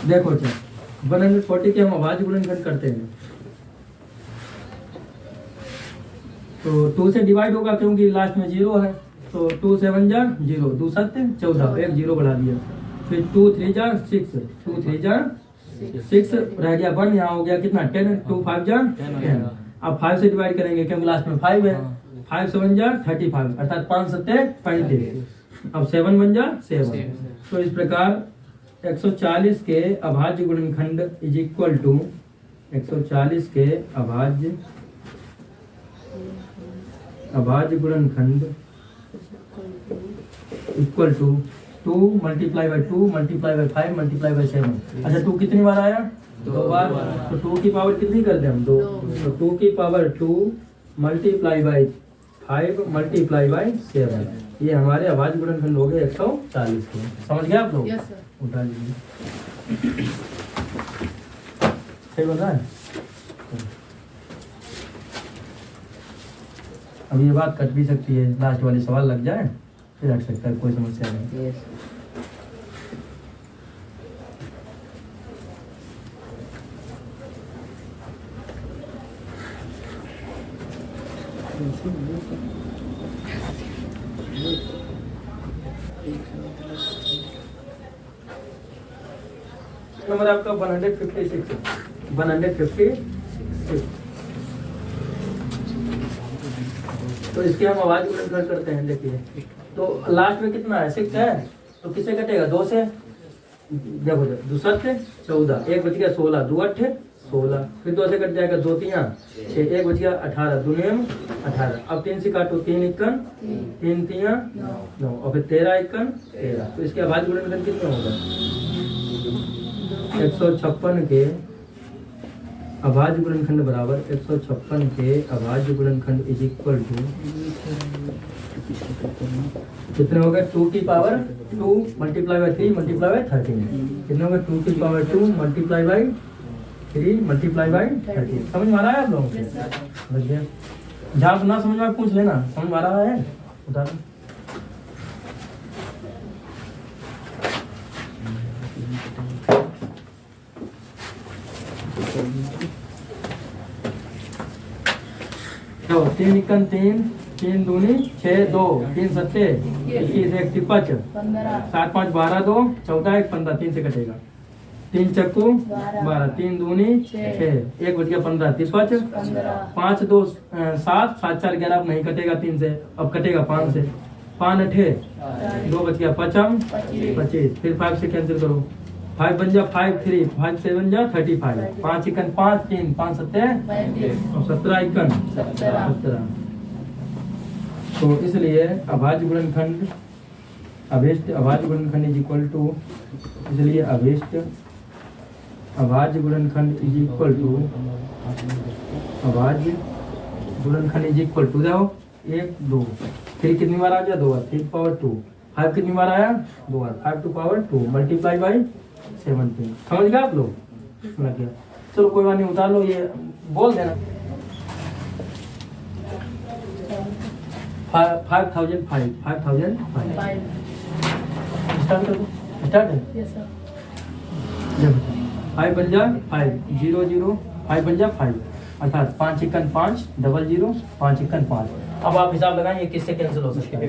देखो अच्छा 140 के हम अभाज्य गुणनखंड करते हैं तो 2 से डिवाइड होगा क्योंकि लास्ट में 0 है, तो 2 7 जा 0, 2 7 14, एक 0 बढ़ा दिया, फिर 2 3 जा 6, 2 3 जा 6 रह गया 1, यहाँ हो गया कितना 10, 2 5 जा 10। अब 5 से डिवाइड करेंगे क्योंकि लास्ट में 5 है, 5 7 जा 35 अर्थात 5 7 35। अब 7 बन जा 7। तो इस प्रकार 140 के अभाज्य गुणनखंड इज इक्वल टू 140 के अभाज्य गुणनखंड equal to 2 multiply by 2 multiply by 5 multiply by 7। अच्छा 2 कितनी बार आया? 2 बार। तो 2 की पावर कितनी कर दे हम? 2। तो 2 की power 2 multiply by 5 multiply by 7, ये हमारे अभाज्य गुणनखंड हो गए 140 के। समझ गए आप लोग? Yes sir. उठा लीजिए। सही बोल रहा है? अब ये बात कट भी सकती है, लास्ट वाली सवाल लग जाए फिर हट सकता है, कोई समस्या नहीं। यस नंबर आपका 156 156। तो इसके हम अभाज्य गुणनखंड करते हैं। देखिए तो लास्ट में कितना है? 6 है, तो किससे कटेगा? 2 से। देखो 2 7 14, 1 बच गया 16, 2 8 16, फिर 2 से कट जाएगा 2 3 6, 1 बच गया 18, 2 9 18। अब 3 से काटो 3 1 3 3 9 और फिर 13 1 13। तो इसके अभाज्य गुणनखंड कितने होगा? 156 के अभाज्य गुणनखंड बराबर 156 के अभाज्य गुणनखंड इज इक्वल टू कितने हो गए? 2 की power 2 multiply by 3 multiply by 13। कितने हो गए? 2 की power 2 multiply by 3 multiply by 13। समझ में आ रहा है आप लोगों को? समझ गया? जहाँ ना समझ में पूछ लेना। समझ में आ रहा है? बता दो। तो 3 1 3 3 दूनी 6 2 3 7 21 1 55 7 5 12 2 14 1 15, 3 से कटेगा 3 चक्कू 12, 3 दूनी 6, 1 बच गया 15, 3 5 2 7 7 4 11। अब नहीं कटेगा 3 से, अब कटेगा 5 से। 5 8 2 बच गया 5 25, फिर 5 से कैंसिल करो, 5 बन जा 5 3 5 7 जा 35, 5 1 5 3 5 7 और 17 1 17। तो इसलिए अभाज्य गुणनखंड अभीष्ट अभाज्य गुणनखंड इज इक्वल टू, इसलिए अभीष्ट अभाज्य गुणनखंड इज इक्वल टू अभाज्य गुणनखंड इज इक्वल टू देखो 1 2 3 कितनी बार आ गया? 2 बार। 3 पावर 2 5 कितनी बार आया? 2 बार। 5 टू पावर 2 मल्टीप्लाई बाई 17। समझ गए आप लोग? समझ गया? चलो कोई बात नहीं, उतार लो, ये बोल देना 5005 स्टार्ट कर दो। स्टार्ट है? Yes sir. 5 बन जा 5 0 0 5 बन जा 5 अर्थात 5 1 5 0 0 5 1 5। अब आप हिसाब लगाएं ये किससे कैंसिल हो सकता है।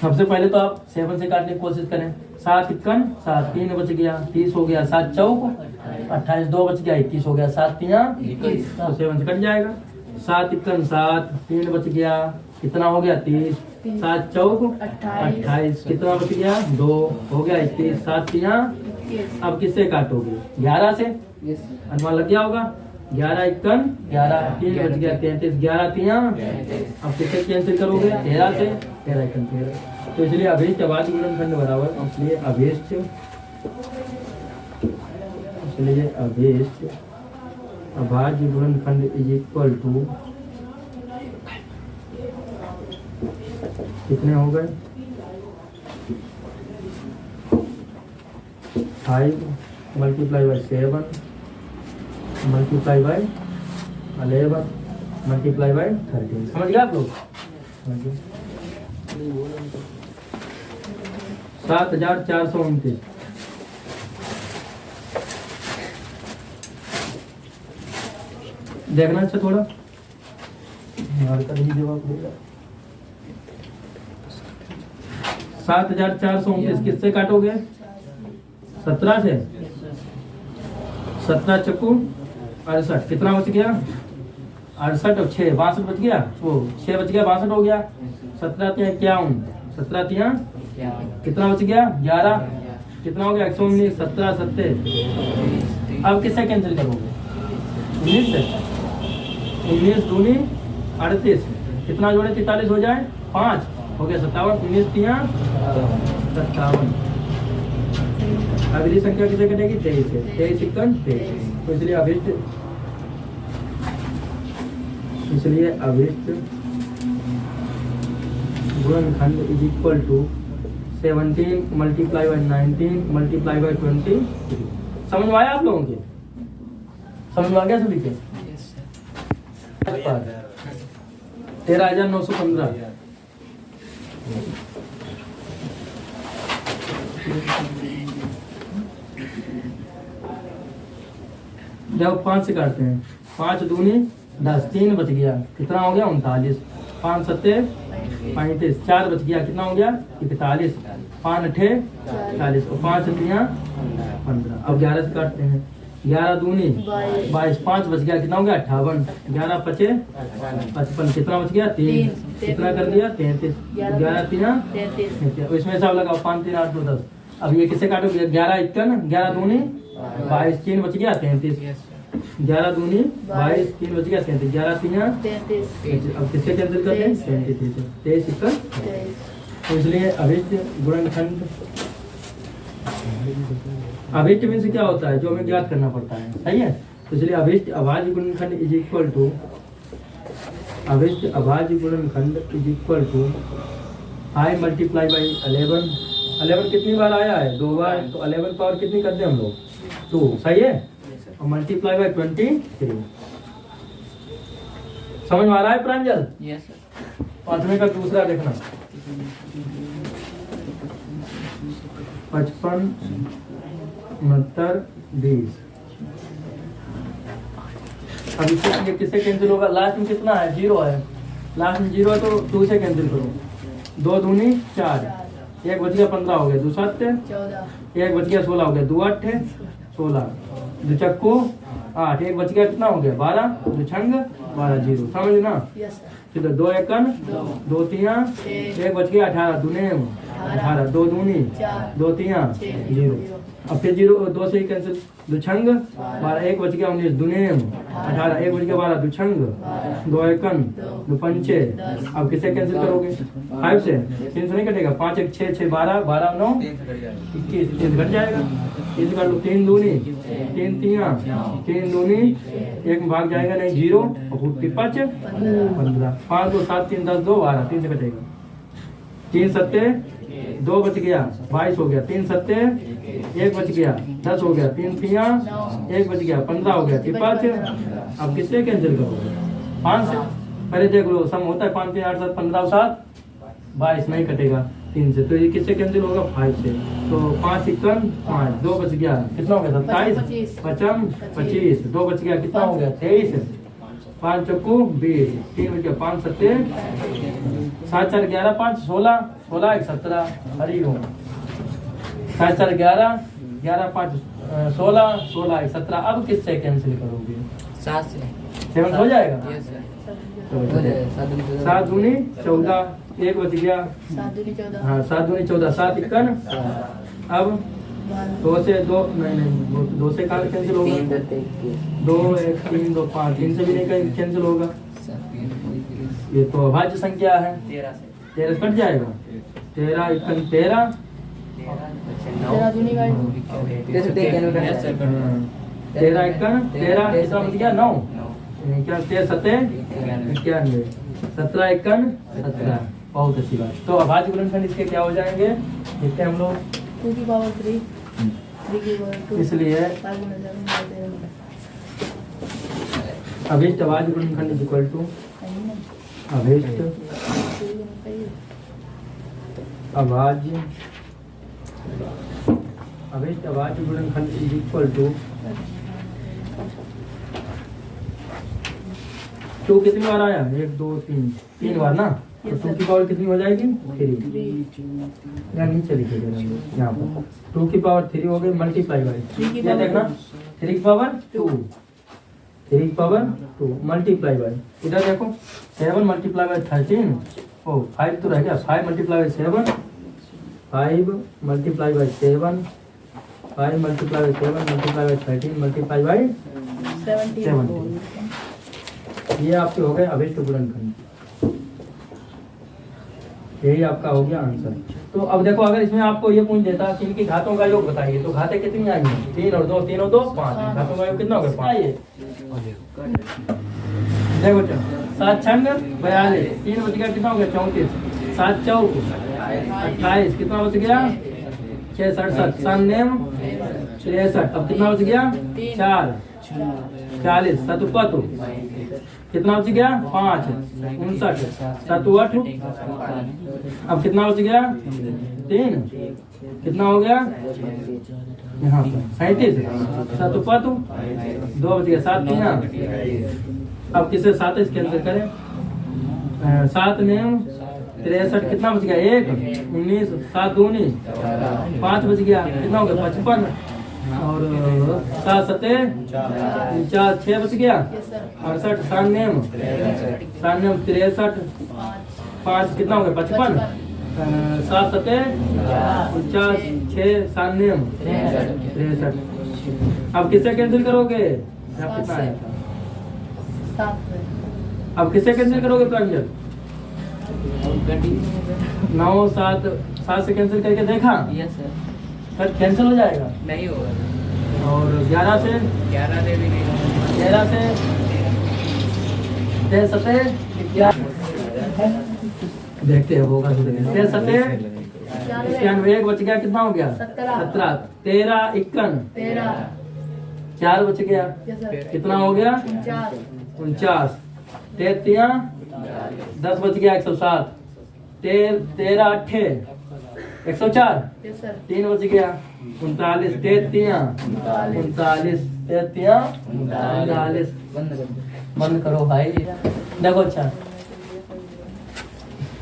सबसे पहले तो आप 7 से काटने की कोशिश करें। 7 1 7 3 बच गया 30 हो गया, 7 4 28 2 बच गया 21 हो गया, 7 3 21, तो 7 से कट जाएगा। 7 1 7 3 बच गया, कितना हो गया 30, 7 4 28, कितना बच गया 2 हो गया 21, 7 3। अब किससे काटोगे? 11 से। अनुमान लग गया होगा। 11 1 11 3 बच गया 33, 11 3। अब किससे कैंसिल करोगे? 13 से। 13 1 13। तो इसलिए अभीष्ट अभाज्य गुणनखंड बराबर, इसलिए अभीष्ट अभाज्य गुणनखंड इज इक्वल टू कितने हो गए? 5 multiply by 7 multiply by 11 multiply by 13। समझ गए आप लोग? 7429। देखना अच्छा थोड़ा यार का नहीं जवाब देगा। 7429 किससे काटोगे? 17 से। 17 चक्कू 68, कितना बच गया? 68 और 6 62 बच गया। वो 6 बच गया, 62 हो गया। 17 तिया 51, 17 तिया कितना बच गया? 11, कितना हो गया? 119, 17 70। अब किससे कैंसिल करोगे? 19 से। 19 दूनी 38, कितना जोड़े 43 हो जाए? 5 हो गया 57, 19 तिया 57। अगली संख्या किसे कटेगी? 23 से। 23 इक्कन 23, तो इसलिए अभिष्ट गुणनखंड is equal to 17 multiply by 19 multiply by 23। समझ में आया आप लोगों के? समझ में आ गया सभी के? 13,915। जब 5 से काटते हैं, 5 दूनी 10, 3 बच गया, कितना हो गया? 39, 5 सत्ते 35, 4 बच गया, कितना हो गया? 41, 5 अठे 40 और 5 तिया 15। अब 11 से काटते हैं, 11 दूनी 22, 5 बच गया, कितना हो गया? 58, 11 पचे 55, कितना बच गया? 3, कितना कर दिया? 33, 11 तिया 33। इसमें सब लगा 5 3 8 9 10। अब ये किससे काटोगे? 11 इक्कन, 11 दूनी 22, 3 बच गया 33, 11 दूनी 22, 3 बच गया 33, 11 तिया 33। अब किससे कैंसिल करते हैं? 23 से। 23 इक्कन 23। तो इसलिए अभिष्ट गुणनखंड, अभिष्ट मीन्स क्या होता है? जो हमें ज्ञात करना पड़ता है, सही है। तो इसलिए अभिष्ट अभाज्य गुणनखंड इज इक्वल टू, अभिष्ट अभाज्य गुणनखंड is equal to 5 multiply by 11। 11 कितनी बार आया है? 2 बार। तो 11 पावर कितनी करते हैं हम लोग? 2, सही है। और मल्टीप्लाई बाई 23। समझ में आ रहा है प्रांजल? Yes sir. 5वें का दूसरा देखना, 55 69 20। अब इससे किससे कैंसिल होगा? लास्ट में कितना है? 0 है। लास्ट में 0 है तो 2 से कैंसिल करो। 2 दूनी 4, 1 बच गया 15 हो गया, 2 7 14, 1 बच गया 16 हो गया, 2 8 16, 2 चक्कू 8, 1 बच गया, कितना हो गया? 12, 2 छंग 12, 0। समझ ना? फिर 2 एकन 2 तिया 1 बच गया 18, दूने 18, 2 दूनी 2 तिया 0। अब फिर 0 2 से ही कैंसिल, 2 छंग 12, 1 बच गया 19, दूने 18, 1 बच गया 12, 2 छंग 2 एकन 2 पंचे। अब किससे कैंसिल करोगे? 5 से। 3 से नहीं कटेगा, 5 1 6 6 12 12 9 21, 3 घट जाएगा। 3 कर लो, 3 दूनी 3 तिया 3 दूनी 1 में भाग जाएगा नहीं, 0 और 5 15, 5 2 7 3 10 2 12, 3 से कटेगा। 3 सत्ते 2 बच गया 22 हो गया, 3 सत्ते 1 बच गया 10 हो गया, 3 तिया 1 बच गया 15 हो गया, 5। अब किससे कैंसिल करोगे? 5 से। पहले देख लो, सम होता है 5 3 8 7 15 7 22, नहीं कटेगा 3 से। तो ये किससे कैंसिल होगा? 5 से। तो 5 इक्कन 5, 2 बच गया, कितना हो गया? 27, 25, 2 बच गया, कितना हो गया? 23, 5 चक्कू 20, 3 बच गया, 5 सत्ते 7 4 11 5 16, 16 1 17। हरी ओम। 7 4 11 11 5 16, 16 1 17। अब किससे कैंसिल करोगे? 7 से। 7 हो जाएगा। Yes sir. 7 दूनी 14, 1 बच गया, 7 दूनी 14। हाँ 7 दूनी 14, 7 इक्कन। अब 2 से 2 नहीं 2 से कहाँ कैंसिल होगा? 2 1 3 2 5, 3 से भी नहीं कैंसिल होगा। ये तो अभाज्य संख्या है। 13 से। 13 कट जाएगा, 13 इक्कन 13 13 दूनी 22। 13 इक्कन 13, कितना बच गया? 9, क्या 13 सत्ते 91, 17 इक्कन 17। बहुत अच्छी बात। तो अभाज्य गुणनखंड इसके क्या हो जाएंगे? देखते हैं हम लोग। 2 की पावर 3, 3 की पावर 2, इसलिए 5 गुना 7 अभिष्ट अभाज्य गुणनखंड इज इक्वल टू अभिष्ट अभाज्य गुणनखंड इज इक्वल टू 2 कितनी बार आया? 1 2 3 बार ना। तो 2 की पावर कितनी हो जाएगी? 3। या नीचे लिखिएगा यहाँ पर 2 की पावर 3 हो गई मल्टीप्लाई बाई, ये देखना 3 की पावर 2, 3 की पावर 2 मल्टीप्लाई बाई, इधर देखो 7 मल्टीप्लाई बाई 13, ओ 5 तो रह गया, 5 multiply by 7, 5 multiply by 7, 5 multiply by 7 multiply by 13 multiply by 70। ये आपके हो गए अभिष्ट गुणनखंड, यही आपका हो गया आंसर। तो अब देखो अगर इसमें आपको ये पूछ देता कि इनकी घातों का योग बताइए, तो घातें कितनी आएंगी? 3 और 2, 3 और 2 5, घातों का योग कितना होगा? 5। देखो 7 छंग 42, 3 बच गया कितना हो गया? 34, 7 चौक 28, कितना बच गया? 6 67, 7 नेम 63, अब कितना बच गया? 4 40, 7 5 कितना बच गया? 5 59, 7 8, अब कितना बच गया? 3, कितना हो गया यहाँ पर? 37, 7 5 2 बच गया, 7 3, अब किसे 27 कैंसिल करें? 7 नेम 63, कितना बच गया? 1 19, 7 दूनी 5 बच गया, कितना हो गया? 55, और 7 7 4 6 बच गया, 68, 7 नेम 63, 5 कितना हो गया? 55, 7 7 4 6 7 नेम 63, अब किससे कैंसिल करोगे? अब कितना आया था? 7। अब किससे कैंसिल करोगे प्रांजल? 9 7 7 से कैंसिल करके देखा? Yes sir. फिर कैंसिल हो जाएगा। नहीं होगा। और 11 से 11 से भी नहीं होगा। 13 से 13 7 देखते हैं होगा तो 13 7 91, 1 बच गया, कितना हो गया? 17 13 51, 4 बच गया, कितना हो गया? 49 33 10 बच गया, 107 13 8 104, 3 बच गया, 39 33 39 बंद करो भाई। देखो अच्छा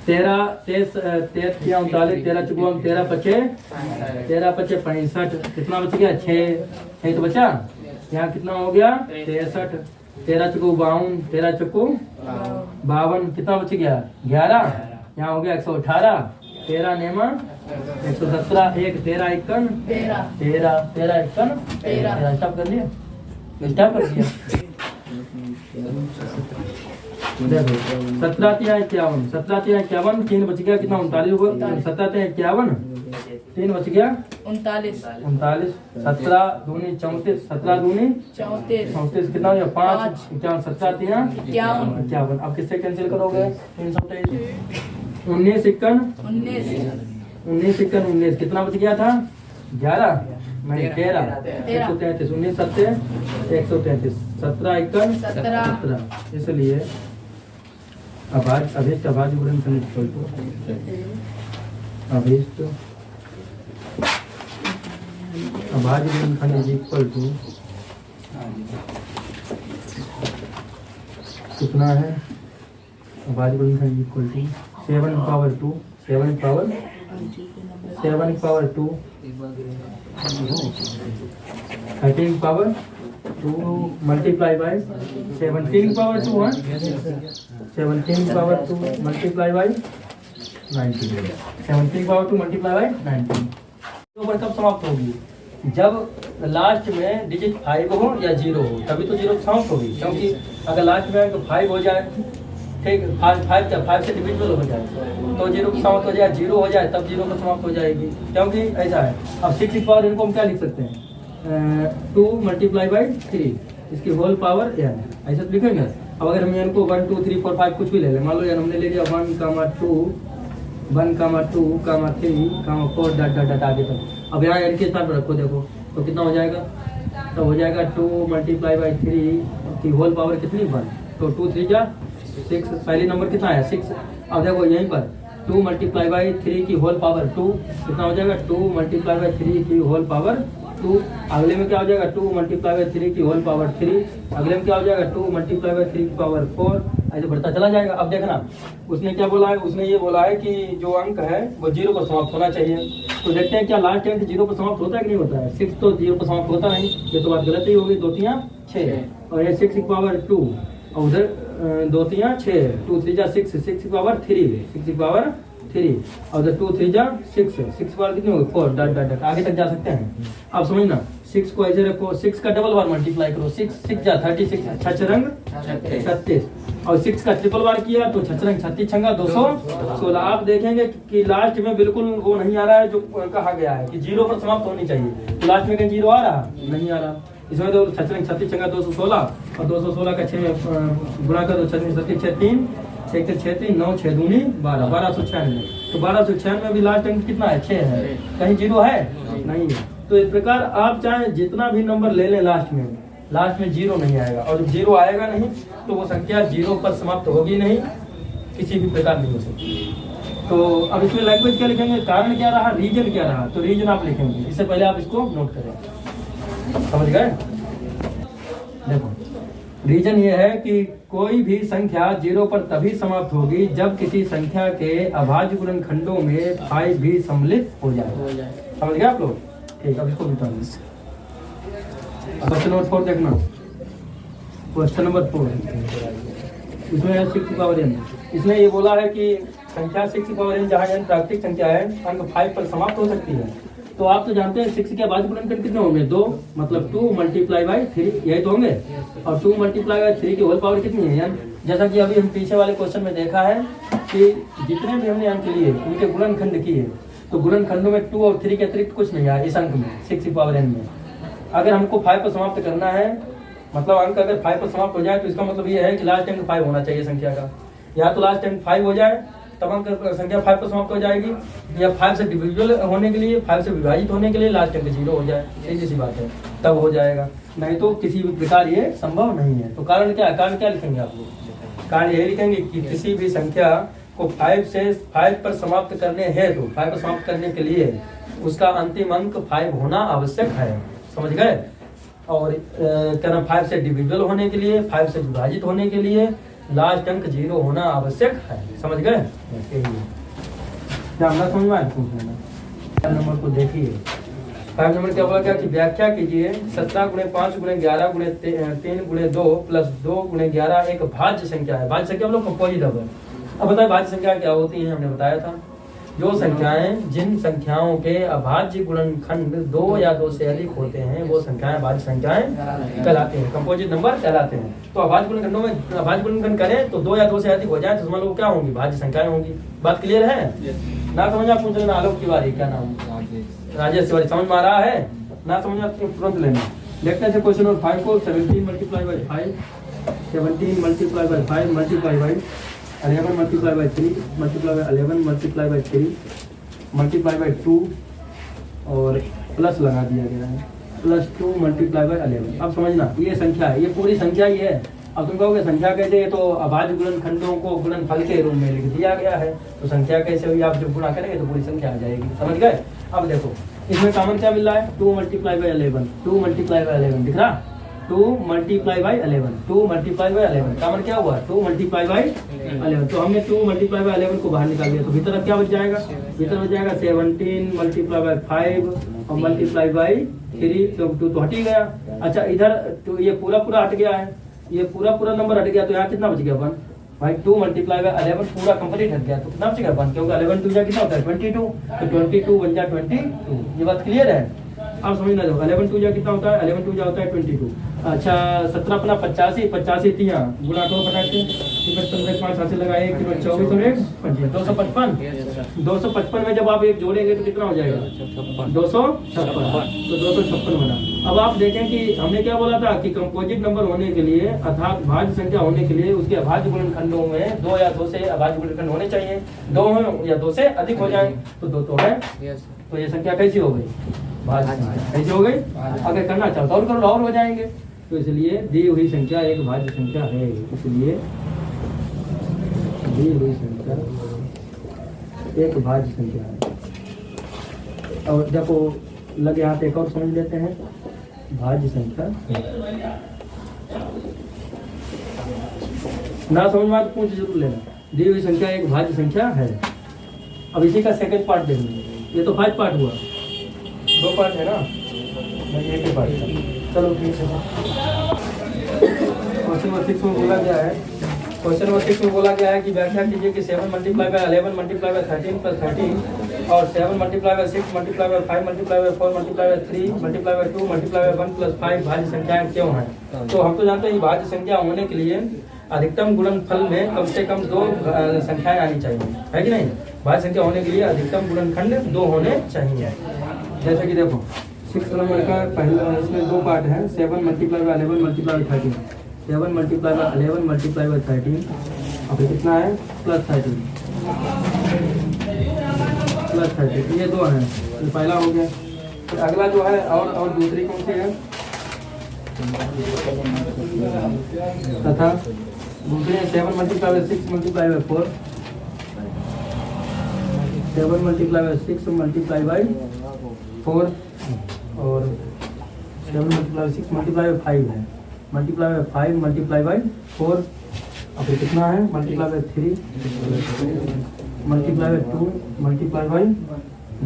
13 39 13 चुकम 13 पचे 65, कितना बच गया? 6 तो बचा, यहाँ कितना हो गया? 63, 13 चुकू 52, 13 चुकू 52, कितना बच गया? 11, यहाँ हो गया 118, 13 नेमा 117, 1 13 51 13 51, स्टॉप कर लिया, स्टॉप कर दिया। देखो 17 3 51, 17 3 51, 3 बच गया, कितना? 39 हुआ, 17 3 51, 3 बच गया 39, 17 दूनी 34, 17 दूनी 34, कितना हो गया? 5 51, 17 3 51, अब किससे कैंसिल करोगे? 323, 19 51 19 51 19, कितना बच गया था? 11 नहीं 13 133, 19 7 133, 17 51 17, इसलिए अभिष्ट अभाज्य गुणनखंड अभिष्ट अभाज्य गुणनखंड इज इक्वल टू कितना है? अभाज्य गुणनखंड equal to 7 power 2 7 power 2 13 power 2 multiply by 17 power 2 17 power 2 multiply by 19, 17 power 2 multiply by 19। तो पर कब समाप्त होगी? जब लास्ट में डिजिट 5 हो या 0 हो, तभी तो 0 समाप्त होगी, क्योंकि अगर लास्ट में तो 5 हो जाए, ठीक 5 से डिविजिबल हो जाए तो 0 को समाप्त हो जाए, 0 हो जाए तब 0 को समाप्त हो जाएगी, क्योंकि ऐसा है। अब 6 की पावर इनको हम क्या लिख सकते हैं? 2 मल्टीप्लाई बाई 3, इसकी होल पावर n, ऐसा तो लिखेंगे। अब अगर हम इनको 1 2 3 4 5 कुछ भी ले लें, मान लो यार हमने ले लिया 1 2 3 4 डॉट आगे तक। अब यहाँ n के स्थान पर रखो, देखो तो कितना हो जाएगा? तो हो जाएगा 2 मल्टीप्लाई बाई 3 की होल पावर कितनी? 1, तो 2 3 जा 6, पहले नंबर कितना है? 6। अब देखो यहीं पर 2 मल्टीप्लाई बाई 3 की होल पावर 2, कितना हो जाएगा? 2 मल्टीप्लाई बाई 3 की होल पावर 2, अगले में क्या हो जाएगा 2 मल्टीप्लाई बाई 3 की होल पावर 3, अगले में क्या हो जाएगा 2 मल्टीप्लाई बाई 3 की पावर 4, ऐसे बढ़ता चला जाएगा। अब देखना उसने क्या बोला है, उसने ये बोला है कि जो अंक है वो 0 पर समाप्त होना चाहिए। तो देखते हैं क्या लास्ट अंक 0 पर समाप्त होता है कि नहीं होता है। 6 तो 0 पर समाप्त होता नहीं, ये तो बात गलत ही होगी। 2 3 6 और ये 6 की पावर 2 और उधर 2 3 6, 2 3 6, 6 की पावर 3, 6 की पावर 3 और उधर 2 3 6, 6 की पावर कितनी होगी 4, डट डट डट आगे तक जा सकते हैं। अब समझना 6 को ऐसे रखो, 6 का डबल बार मल्टीप्लाई करो, 6 6 जा 36, 6 रंग 36 और 6 का ट्रिपल बार किया तो 6 रंग 36 छंगा 216। आप देखेंगे कि लास्ट में बिल्कुल वो नहीं आ रहा है जो कहा गया है कि 0 पर समाप्त होनी चाहिए। तो लास्ट में कहीं 0 आ रहा नहीं आ रहा, इसमें तो 6 रंग 36 छंगा 216 और 216 का 6 गुणा कर दो 36 36 6 3 6 6 3 9 6 दूनी 12, 1296। तो 1296 में भी लास्ट अंक कितना है 6 है, कहीं 0 है नहीं है। तो इस प्रकार आप चाहे जितना भी नंबर ले लें लास्ट में 0 नहीं आएगा, और जब 0 आएगा नहीं तो वो संख्या 0 पर समाप्त होगी नहीं, किसी भी प्रकार नहीं हो सकती। तो अब इसमें लैंग्वेज क्या लिखेंगे, कारण क्या रहा, रीजन क्या रहा, तो रीजन आप लिखेंगे। इससे पहले आप इसको नोट करें, समझ गए। देखो रीजन ये है कि कोई भी संख्या 0 पर तभी समाप्त होगी जब किसी संख्या के अभाज्य गुणनखंडों में 5 भी सम्मिलित हो जाए। समझ गए आप लोग। ठीक, अब इसको बताइए। क्वेश्चन नंबर 4 देखना, क्वेश्चन नंबर 4 इसमें है 6 की पावर n। इसने ये बोला है कि संख्या 6 की पावर n जहाँ n प्राकृतिक संख्या है अंक 5 पर समाप्त हो सकती है। तो आप तो जानते हैं 6 के अभाज्य गुणनखंड कितने होंगे 2, मतलब 2 मल्टीप्लाई बाई 3 यही तो होंगे, और 2 मल्टीप्लाई बाई 3 की होल पावर कितनी है n। जैसा कि अभी हम पीछे वाले क्वेश्चन में देखा है कि जितने भी हमने अंक लिए उनके गुणनखंड किए तो गुणनखंडों में 2 और 3 के अतिरिक्त कुछ नहीं आया इस अंक में 6 की पावर n में। अगर हमको 5 पर समाप्त करना है, मतलब अंक अगर 5 पर समाप्त हो जाए तो इसका मतलब ये है कि लास्ट अंक 5 होना चाहिए संख्या का। या तो लास्ट अंक 5 हो जाए तब अंक संख्या 5 पर समाप्त हो जाएगी, या 5 से डिविजिबल होने के लिए 5 से विभाजित होने के लिए लास्ट अंक 0 हो जाए, सीधी सी बात है, तब हो जाएगा, नहीं तो किसी भी प्रकार ये संभव नहीं है। तो कारण क्या है, कारण क्या लिखेंगे आप लोग, कारण यही लिखेंगे कि किसी भी संख्या को 5 पर समाप्त करने हेतु 5 पर समाप्त करने के लिए उसका अंतिम अंक 5 होना आवश्यक है। समझ गए। और क्या नाम 5 से डिविजिबल होने के लिए 5 से विभाजित होने के लिए लास्ट अंक 0 होना आवश्यक है। समझ गए। क्या समझ में आया, पूछ लेना। नंबर को देखिए 5 नंबर क्या बोला, क्या कि व्याख्या कीजिए 17 गुणे 5 गुणे 11 गुणे 3 गुणे 2 प्लस 2 गुणे 11 एक भाज्य संख्या है। भाज्य संख्या हम लोग कंपोजिट है। अब बताए भाज्य संख्या क्या होती है, हमने बताया था जो संख्याएं जिन संख्याओं के अभाज्य गुणनखंड 2 या 2 से अधिक होते हैं वो संख्याएं भाज्य संख्याएं कहलाते हैं, कंपोजिट नंबर कहलाते हैं। तो अभाज्य गुणनखंडों में अभाज्य गुणनखंड करें तो 2 या 2 से अधिक हो जाए तो समझ लो क्या होंगी, भाज्य संख्याएं होंगी। बात क्लियर है ना। समझ आप पूछ लेना। आलोक तिवारी, क्या नाम, राजेश तिवारी, समझ में आ रहा है ना, समझ आप तुरंत लेना। देखते हैं क्वेश्चन नंबर 5 को। 17 multiply by 5, 17 multiply by 5 multiply by 11 multiply by 3 multiply by 11 multiply by 3 multiply by 2 और प्लस लगा दिया गया है प्लस 2 मल्टीप्लाई बाई 11। अब समझना ये संख्या है, ये पूरी संख्या ही है। अब तुम कहोगे संख्या कैसे, ये तो अभाज्य गुणनखंडों को गुणनफल के रूप में लिख दिया गया है, तो संख्या कैसे हुई, आप जब गुणा करेंगे तो पूरी संख्या आ जाएगी। समझ गए। अब देखो इसमें कॉमन क्या मिल रहा है, 2 मल्टीप्लाई बाई 11, 2 मल्टीप्लाई बाई 11 दिख रहा, 2 multiply by 11, 2 multiply by 11 common क्या हुआ 2 मल्टीप्लाई बाई 11। तो हमने 2 मल्टीप्लाई बाई 11 को बाहर निकाल दिया, तो भीतर अब क्या बच जाएगा, भीतर बच जाएगा 17 मल्टीप्लाई बाई 5 और मल्टीप्लाई बाई 3, तो 2 तो हट ही गया। अच्छा इधर तो ये पूरा हट गया है, ये पूरा नंबर हट गया, तो यहाँ कितना बच गया 1 भाई, 2 मल्टीप्लाई बाई 11 पूरा कंप्लीट हट गया, तो कितना बच गया 1, क्योंकि 11 2 कितना होता है 22, तो 22 बन जाए 22। ये बात क्लियर है। अब समझना दो 11 2 कितना होता है, 11 2 होता है 22। अच्छा 17 अपना 85, 85 3 गुना 2 फटाते 55 5 लगाए 24 और 1 25, 255 में जब आप एक जोड़ेंगे तो कितना हो जाएगा 256, तो 256 बना। अब आप देखें कि हमने क्या बोला था कि कंपोजिट नंबर होने के लिए अर्थात भाज्य संख्या होने के लिए उसके अभाज्य गुणनखंडों में 2 या 2 से अभाज्य गुणनखंड होने चाहिए, 2 हो या 2 से अधिक हो जाए, तो 2 तो है, तो ये संख्या कैसी हो गई भाज्य संख्या, कैसी हो गई। अगर करना चाहो तो और करो और हो जाएंगे, तो इसलिए दी हुई संख्या एक भाज्य संख्या है, इसलिए दी हुई संख्या एक भाज्य संख्या है। और देखो लगे हाथ एक और समझ लेते हैं। भाज्य संख्या ना समझ में आए तो पूछ जरूर लेना। दी हुई संख्या एक भाज्य संख्या है। अब इसी का सेकंड पार्ट देखेंगे। ये तो 5 पार्ट हुआ, 2 पार्ट है ना, नहीं एक ही पार्ट था। चलो ठीक है। क्वेश्चन नंबर 6 में बोला गया है, क्वेश्चन नंबर 6 में बोला गया है कि व्याख्या कीजिए कि 7 multiply by 11 multiply by 13 plus 13 और 7 multiply by 6 multiply by 5 multiply by 4 multiply by 3 multiply by 2 multiply bye 1 plus 5 भाज्य संख्याएं क्यों हैं। तो हम तो जानते हैं कि भाज्य संख्या होने के लिए अधिकतम गुणनफल में कम से कम 2 संख्याएं आनी चाहिए, है कि नहीं। भाज्य संख्या होने के लिए अधिकतम गुणनखंड 2 होने चाहिए। जैसे कि देखो 6 नंबर का पहला, इसमें 2 पार्ट है। 7 multiply by 11 multiply by 13, 7 multiply by 11 multiply by 13 और फिर कितना है प्लस 13 प्लस 13, ये 2 है, ये पहला हो गया। फिर अगला जो है और दूसरी कौन सी है, तथा दूसरी है 7 multiply by 6 multiply by 4, 7 multiply by 6 multiply by 4 और 7 मल्टीप्लाई बाय 6 मल्टीप्लाई बाय 5 है, मल्टीप्लाई बाय 5 मल्टीप्लाई बाय 4 और फिर कितना है multiply by 3 multiply by 2 multiply bye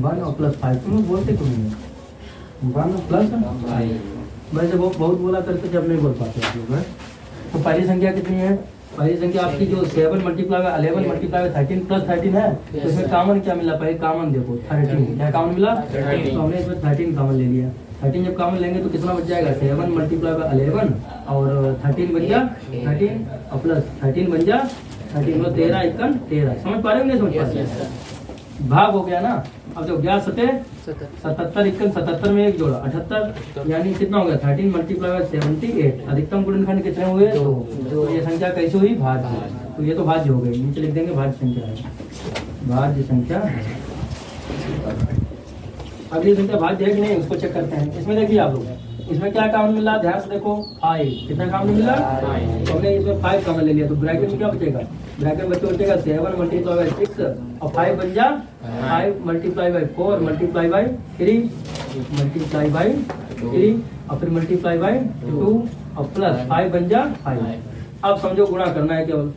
1 और प्लस 5। तुम लोग बोलते क्यों नहीं है 1 प्लस 5। वैसे वो बहुत बोला करते जब नहीं बोल पाते आप लोग। तो पहली संख्या कितनी है, पहली संख्या आपकी जो 7 multiply by 11 multiply by 13 plus 13 है, तो इसमें कॉमन क्या मिला, पहले कॉमन देखो 13, क्या कॉमन मिला 13, तो हमने इसमें 13 कॉमन ले लिया। 13 जब कॉमन लेंगे तो कितना बच जाएगा, 7 मल्टीप्लाई बाय 11 और 13 बन जा 13 और प्लस 13 बन जा 13 मतलब 13 1 13। समझ पा रहे हो नहीं समझ पा रहे, भाग हो गया ना। अब जो गया 77 1 77 में 1 जोड़ा 78, यानी कितना हो गया 13 मल्टीप्लाई बाय 78। अधिकतम गुणनखंड कितने हुए 2। तो ये संख्या कैसे हुई, भाज्य। तो ये तो भाज्य हो गई, नीचे लिख देंगे भाज्य संख्या है, भाज्य संख्या। अगली संख्या भाज्य है कि नहीं उसको चेक करते हैं। इसमें देखिए आप लोग, इसमें क्या कॉमन मिला, ध्यान से देखो 5, कितना कॉमन मिला, तो हमने इसमें 5 कॉमन ले लिया। तो ब्रैकेट में क्या बचेगा, ब्रैकेट में बचेगा 7 मल्टीप्लाई बाय 6 और 5 बन जा 5 multiply by 4 multiply by 3 multiply by 3 और फिर मल्टीप्लाई बाय 2 और प्लस 5 बन जा 5। अब समझो गुणा करना है केवल,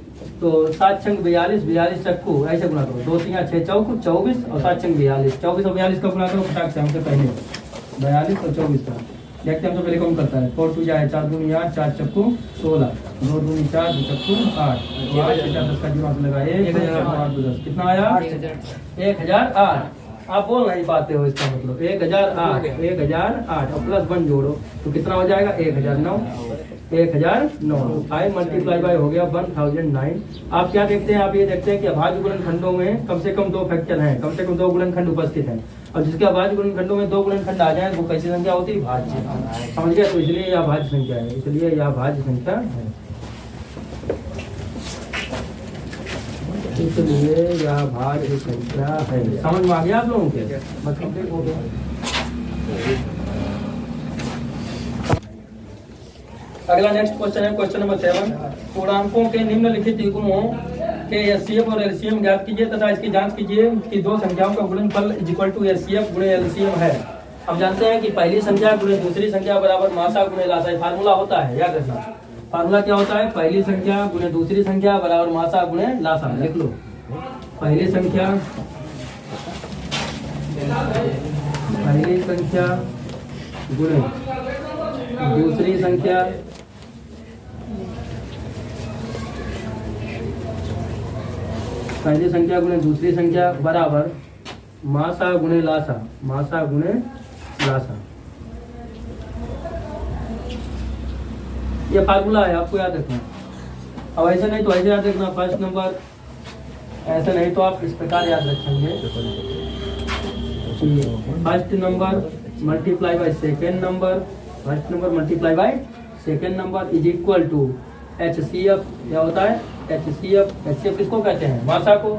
तो 7 छंग 42, 42 चक्कू ऐसे गुणा करो, 2 3 6 चौक 24 और 7 छंग 42, 24 और 42 का गुणा करो फटाक से, हमसे पहले 42 और 24 का देखते हैं। हम तो पहले कौन करता है, 4 2 जाए 4 दूनी 8 4 चक्कू 16 2 दूनी 4 2 चक्कू 8 8 10 का दिमाग लगा 1010 कितना आया 1008। आप बोल नहीं पाते हो, इसका मतलब 1008 और प्लस 1 जोड़ो तो कितना हो जाएगा 1009। 5 मल्टीप्लाई बाय हो गया 1009। आप क्या देखते हैं, आप ये देखते हैं कि अभाज्य गुणनखंडों में कम से कम 2 फैक्टर हैं, कम से कम 2 गुणनखंड उपस्थित हैं, और जिसके अभाज्य गुणनखंडों में 2 गुणनखंड आ जाए वो कैसी संख्या होती है, भाज्य। समझ गया, तो इसलिए यह भाज्य संख्या है, इसलिए यह भाज्य संख्या है, इसलिए यह भाज्य संख्या है। समझ में आ गया आप लोगों के, बस कंप्लीट हो गया। अगला नेक्स्ट क्वेश्चन है क्वेश्चन नंबर 7। पूर्णांकों के निम्नलिखित युग्मों के एचसीएफ और एलसीएम ज्ञात कीजिए तथा इसकी जांच कीजिए कि 2 संख्याओं का गुणनफल इक्वल टू एचसीएफ गुणे एलसीएम है। हम जानते हैं कि पहली संख्या गुणे दूसरी संख्या बराबर मासा गुणे लासा, फार्मूला होता है, याद रखना। फार्मूला क्या होता है, पहली संख्या गुणे दूसरी संख्या बराबर मासा गुणे लासा। लिख लो, पहली संख्या गुणे दूसरी संख्या पहली संख्या गुणे दूसरी संख्या बराबर मासा गुणे लासा, मासा गुणे लासा। ये फार्मूला है, आपको याद रखना। अब ऐसे नहीं तो ऐसे याद रखना, फर्स्ट नंबर, ऐसे नहीं तो आप इस प्रकार याद रखेंगे, first number multiply by second number, first number multiply by second number is equal to HCF। क्या होता है HCF, HCF किसको कहते हैं, मासा को।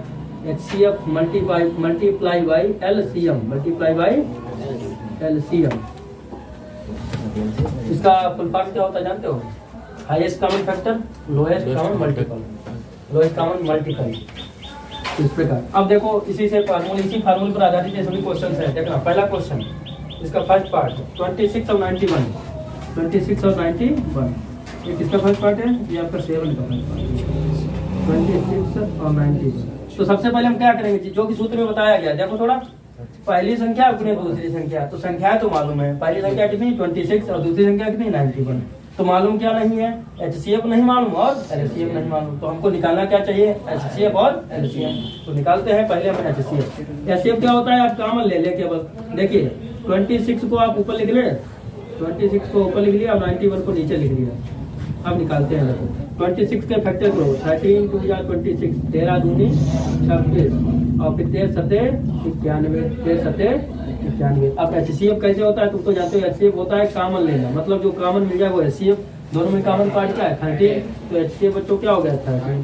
HCF multiply by LCM, multiply by LCM। इसका फुल फॉर्म क्या होता है जानते हो, highest common factor, lowest common multiple, lowest common multiple. इस प्रकार अब देखो इसी फार्मूले पर आधारित ये सभी क्वेश्चन है। देखना पहला क्वेश्चन, इसका फर्स्ट पार्ट 26 और 91, 26 और 91, ये किसका फर्स्ट पार्ट है? ये आपका 7 का फर्स्ट पार्ट, 26 और 91। तो सबसे पहले हम क्या करेंगे, जो कि सूत्र में बताया गया, देखो थोड़ा, पहली संख्या गुणे दूसरी संख्या, तो संख्या तो मालूम है, पहली संख्या कितनी 26 और दूसरी संख्या कितनी 91, तो मालूम क्या नहीं है, HCF नहीं मालूम और LCM नहीं मालूम, तो हमको निकालना क्या चाहिए, HCF और LCM। तो निकालते हैं पहले हम HCF। HCF क्या होता है, आप कॉमन ले ले केवल, देखिए 26 को आप ऊपर लिख ले, 26 को ऊपर लिख लिया और 91 को नीचे लिख लिया। अब निकालते हैं, देखो 26 के फैक्टर करो, 13 2 या 26, 13 दूनी 26 और फिर 13 सते 91, 13 सते 91। अब HCF कैसे होता है, तुम तो जानते हो, HCF होता है कॉमन लेना, मतलब जो कॉमन मिल जाए वो HCF, दोनों में कॉमन पार्ट क्या है 13, तो HCF बच्चों क्या हो गया 13,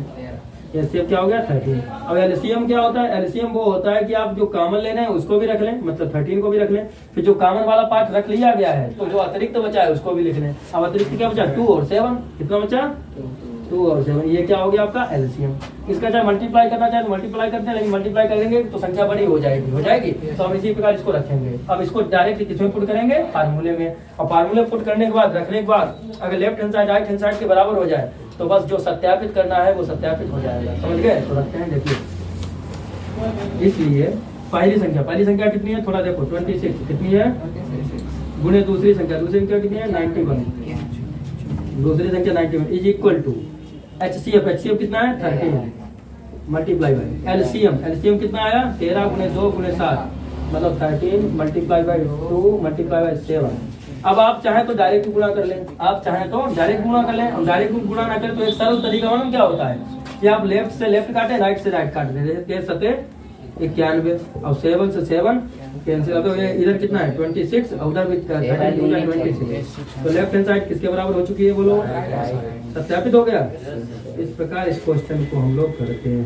HCF क्या हो गया 13। अब LCM क्या होता है, LCM वो होता है कि आप जो कॉमन लेना है उसको भी रख लें, मतलब 13 को भी रख लें, फिर जो कॉमन वाला पार्ट रख लिया गया है तो जो अतिरिक्त बचा है उसको भी लिख लें। अब अतिरिक्त क्या बचा 2 और 7, कितना बचा 2 और 7, ये क्या हो गया आपका LCM। इसका चाहे मल्टीप्लाई करना चाहे तो मल्टीप्लाई करते हैं, लेकिन मल्टीप्लाई करेंगे तो संख्या बड़ी हो जाएगी, तो हम इसी प्रकार इसको रखेंगे। अब इसको डायरेक्ट किसमें पुट करेंगे, फार्मूले में, और फार्मूले पुट करने के बाद रखने के बाद अगर left hand side right hand side के बराबर हो जाए तो बस जो सत्यापित करना है वो सत्यापित हो जाएगा, समझ गए। तो रखते हैं, देखिए इसलिए पहली संख्या कितनी है, थोड़ा देखो 26 कितनी है गुणे दूसरी संख्या कितनी है 91, दूसरी संख्या 91 इज इक्वल टू HCF कितना है 13 मल्टीप्लाई बाई LCM कितना आया 13 गुणे 2 गुणे 7, मतलब 13 मल्टीप्लाई बाई 2 मल्टीप्लाई बाई 7। अब आप चाहे तो डायरेक्ट गुणा कर लें, और डायरेक्ट गुणा ना करें तो एक सरल तरीका मालूम क्या होता है कि आप लेफ्ट से लेफ्ट काटे, राइट से राइट काट दें, 13 सते 91 और 7 से 7 कैंसिल, अब इधर कितना है 26 और उधर भी 26, तो लेफ्ट हैंड साइड किसके बराबर हो चुकी है बोलो, सत्यापित हो गया। इस प्रकार इस क्वेश्चन को हम लोग करते हैं,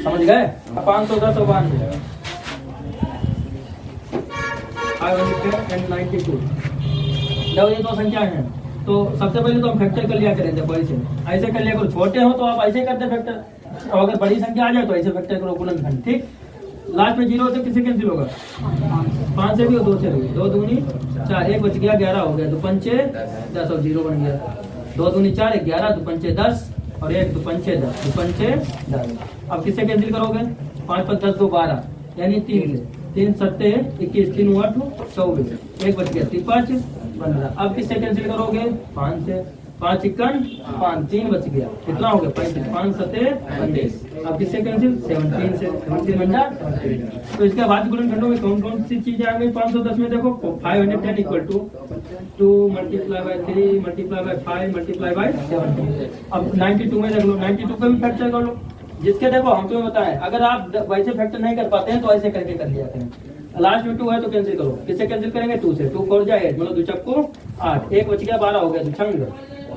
समझ गए। 510 और 592 जब ये दो संख्या है तो सबसे पहले तो हम फैक्टर कर लिया करेंगे, बड़ी से ऐसे कर लिया करो, छोटे हो तो आप ऐसे करते फैक्टर, और अगर बड़ी संख्या आ जाए तो ऐसे फैक्टर करो गुणनखंड, ठीक। लास्ट में 0 से किससे कैंसिल होगा 5 से भी और 2 से भी, 2 दूनी 4, 1 बच गया 11 हो गया, 2 पंचे 10 और 0 बन गया, 2 दूनी 4 11, 2 पंचे 10 और 1 2 पंचे 10, 2 पंचे 10। अब किससे कैंसिल करोगे 5 5 10 2 12 यानी 3 से, 3 सत्ते 21, 3 8 24, 1 बच गया 3 5 15। अब किससे कैंसिल करोगे 5 से, 5 51 5, 3 बच गया, कितना हो गया 35, 5 सत्ते 35। अब किससे कैंसिल 17 से, 17 बन जा। तो इसके बाद गुणनखंडों में कौन कौन सी चीजें आ गई 510 में, देखो 510 equal to 2 multiply by 3 multiply by 5 multiply by 17। अब 92 में देख लो, 92 का भी फैक्टर कर लो, जिसके देखो हम तुम्हें बताएं, अगर आप वैसे फैक्टर नहीं कर पाते हैं तो ऐसे करके कर लिया करें। लास्ट में 2 है तो कैंसिल करो, किससे कैंसिल करेंगे 2 से, 2 4 जाए 8, मतलब 2 चक्कू 8, 1 बच गया 12 हो गया, 2 छंग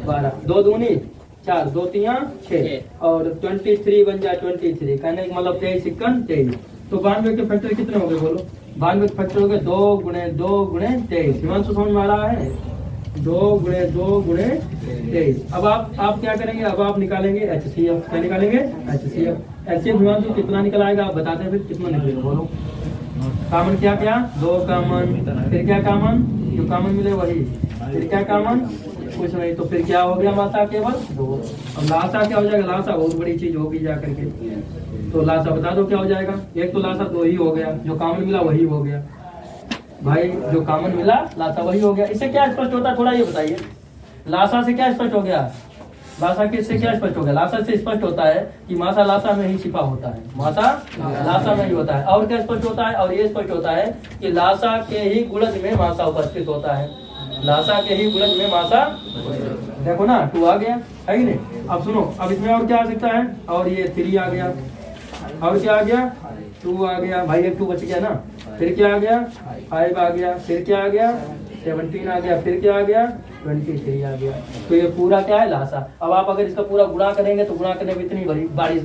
12, 2 दूनी 4, 2 3 6 और 23 बन जाए 23, कहने का मतलब 23 51 23। तो 92 के फैक्टर कितने हो गए बोलो, 92 के फैक्टर हो गए 2 गुणे 2 गुणे 23। हिमांशु समझ में आ रहा है, 2 गुणे 2 गुणे 23। अब आप क्या करेंगे, अब आप निकालेंगे HCF, क्या निकालेंगे HCF हिमांशु कितना निकल आएगा आप बताते हैं, फिर कितना निकलेगा बोलो। कॉमन क्या 2 कॉमन, फिर क्या कॉमन, जो कॉमन मिले वही, फिर क्या कॉमन कुछ नहीं, तो फिर क्या हो गया मासा केवल 2। अब लासा क्या हो जाएगा, लासा बहुत बड़ी चीज होगी जा करके, तो लासा बता दो क्या हो जाएगा, एक तो लासा 2 ही हो गया, जो कॉमन मिला वही हो गया भाई, जो कॉमन मिला लासा वही हो गया। इससे क्या स्पष्ट होता है थोड़ा ये बताइए, लासा से क्या स्पष्ट हो गया, लासा किससे क्या स्पष्ट हो गया, लासा से स्पष्ट होता है कि मासा लासा में ही छिपा होता है, मासा लासा में ही होता है। और क्या स्पष्ट होता है, और ये स्पष्ट होता है कि लासा के ही गुणज में मासा उपस्थित होता है, लासा के ही गुणज में मासा, देखो ना 2 आ गया है कि नहीं। अब सुनो, अब इसमें और क्या आ सकता है, और ये 3 आ गया, और क्या आ गया 2 आ गया भाई, एक 2 बच गया ना, फिर क्या आ गया 5 आ गया, फिर क्या आ गया 17 आ गया, फिर क्या आ गया 23 आ गया। तो ये पूरा क्या है लासा। अब आप अगर इसका पूरा गुणा करेंगे तो गुणा करने में इतनी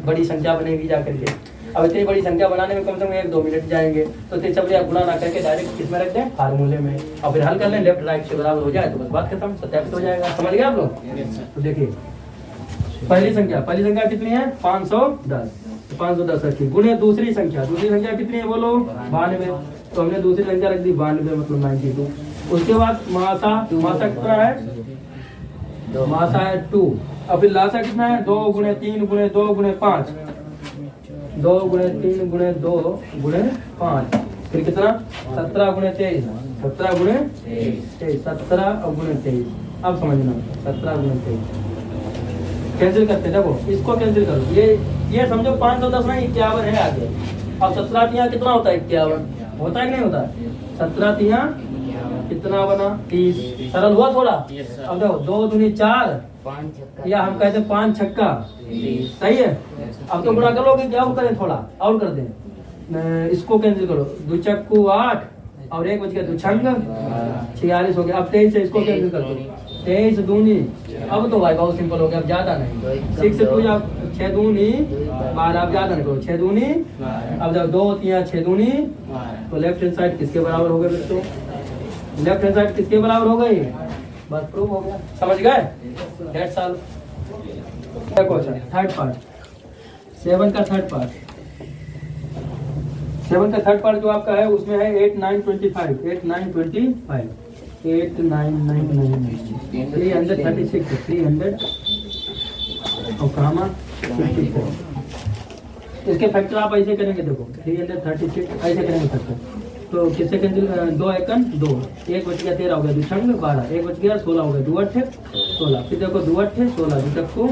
बड़ी संख्या बनेगी जा करके, अब इतनी बड़ी संख्या बनाने में कम से कम 1-2 मिनट जाएंगे, तो सब गुणा ना करके डायरेक्ट किसमें रख दें फार्मूले में, और फिर हल कर लें, लेफ्ट राइट से बराबर हो जाए तो बस बात खत्म, सत्यापित हो जाएगा। समझ गए आप लोग। तो देखिए पहली संख्या कितनी है 510, 510 रखी गुणे दूसरी संख्या कितनी है बोलो 92। तो हमने दूसरी संख्या रख दी 92 मतलब 92। उसके बाद मासा कितना है मासा है 2। अब फिर लासा कितना है 2 गुणे 3 गुणे 2 गुणे 5 2 गुणे 3 गुणे 2 गुणे 5 फिर कितना 17 गुणे 23 17 गुणे 23 17 और गुणे 23। अब समझना 17 गुणे 23 कैंसिल करते हैं। देखो इसको कैंसिल करो ये समझो 510 में 51 है आगे। अब 17 तिया कितना होता है 51 होता है कि नहीं होता है 17 तिया कितना बना 30। सरल हुआ थोड़ा। अब देखो 2 दूनी 4 या हम कहते हैं 5 छक्का सही है। अब तो गुणा कर लोगे क्या करें थोड़ा और कर दें इसको कैंसिल करो 2 चक्कू 8 और 1 बच गया 2 छंग 46 हो गया। अब 23 से इसको कैंसिल कर दो 23 दूनी। अब तो भाई बहुत सिंपल हो गया अब ज्यादा नहीं 6 से 2 6 दूनी 12 अब ज्यादा नहीं करो 6 दूनी। अब जब 2 3 6 दूनी तो लेफ्ट हैंड साइड किसके बराबर हो गए बच्चों लेफ्ट हैंड साइड किसके बराबर हो गई बस प्रूव हो गया। समझ गए that's all. Question third part 7 का थर्ड पार्ट 7 का थर्ड पार्ट जो आपका है उसमें है 8 9 25 8 9 25 8 9 9 9 336 300 और कामा 54। इसके फैक्टर आप ऐसे करेंगे देखो 336 ऐसे करेंगे फैक्टर तो किससे कैंसिल 2 एकन 2 1 बच गया 13 हो गया 2 छंग 12 1 बच गया 16 हो गया 2 8 16 फिर देखो 2 8 16 2 चक्कू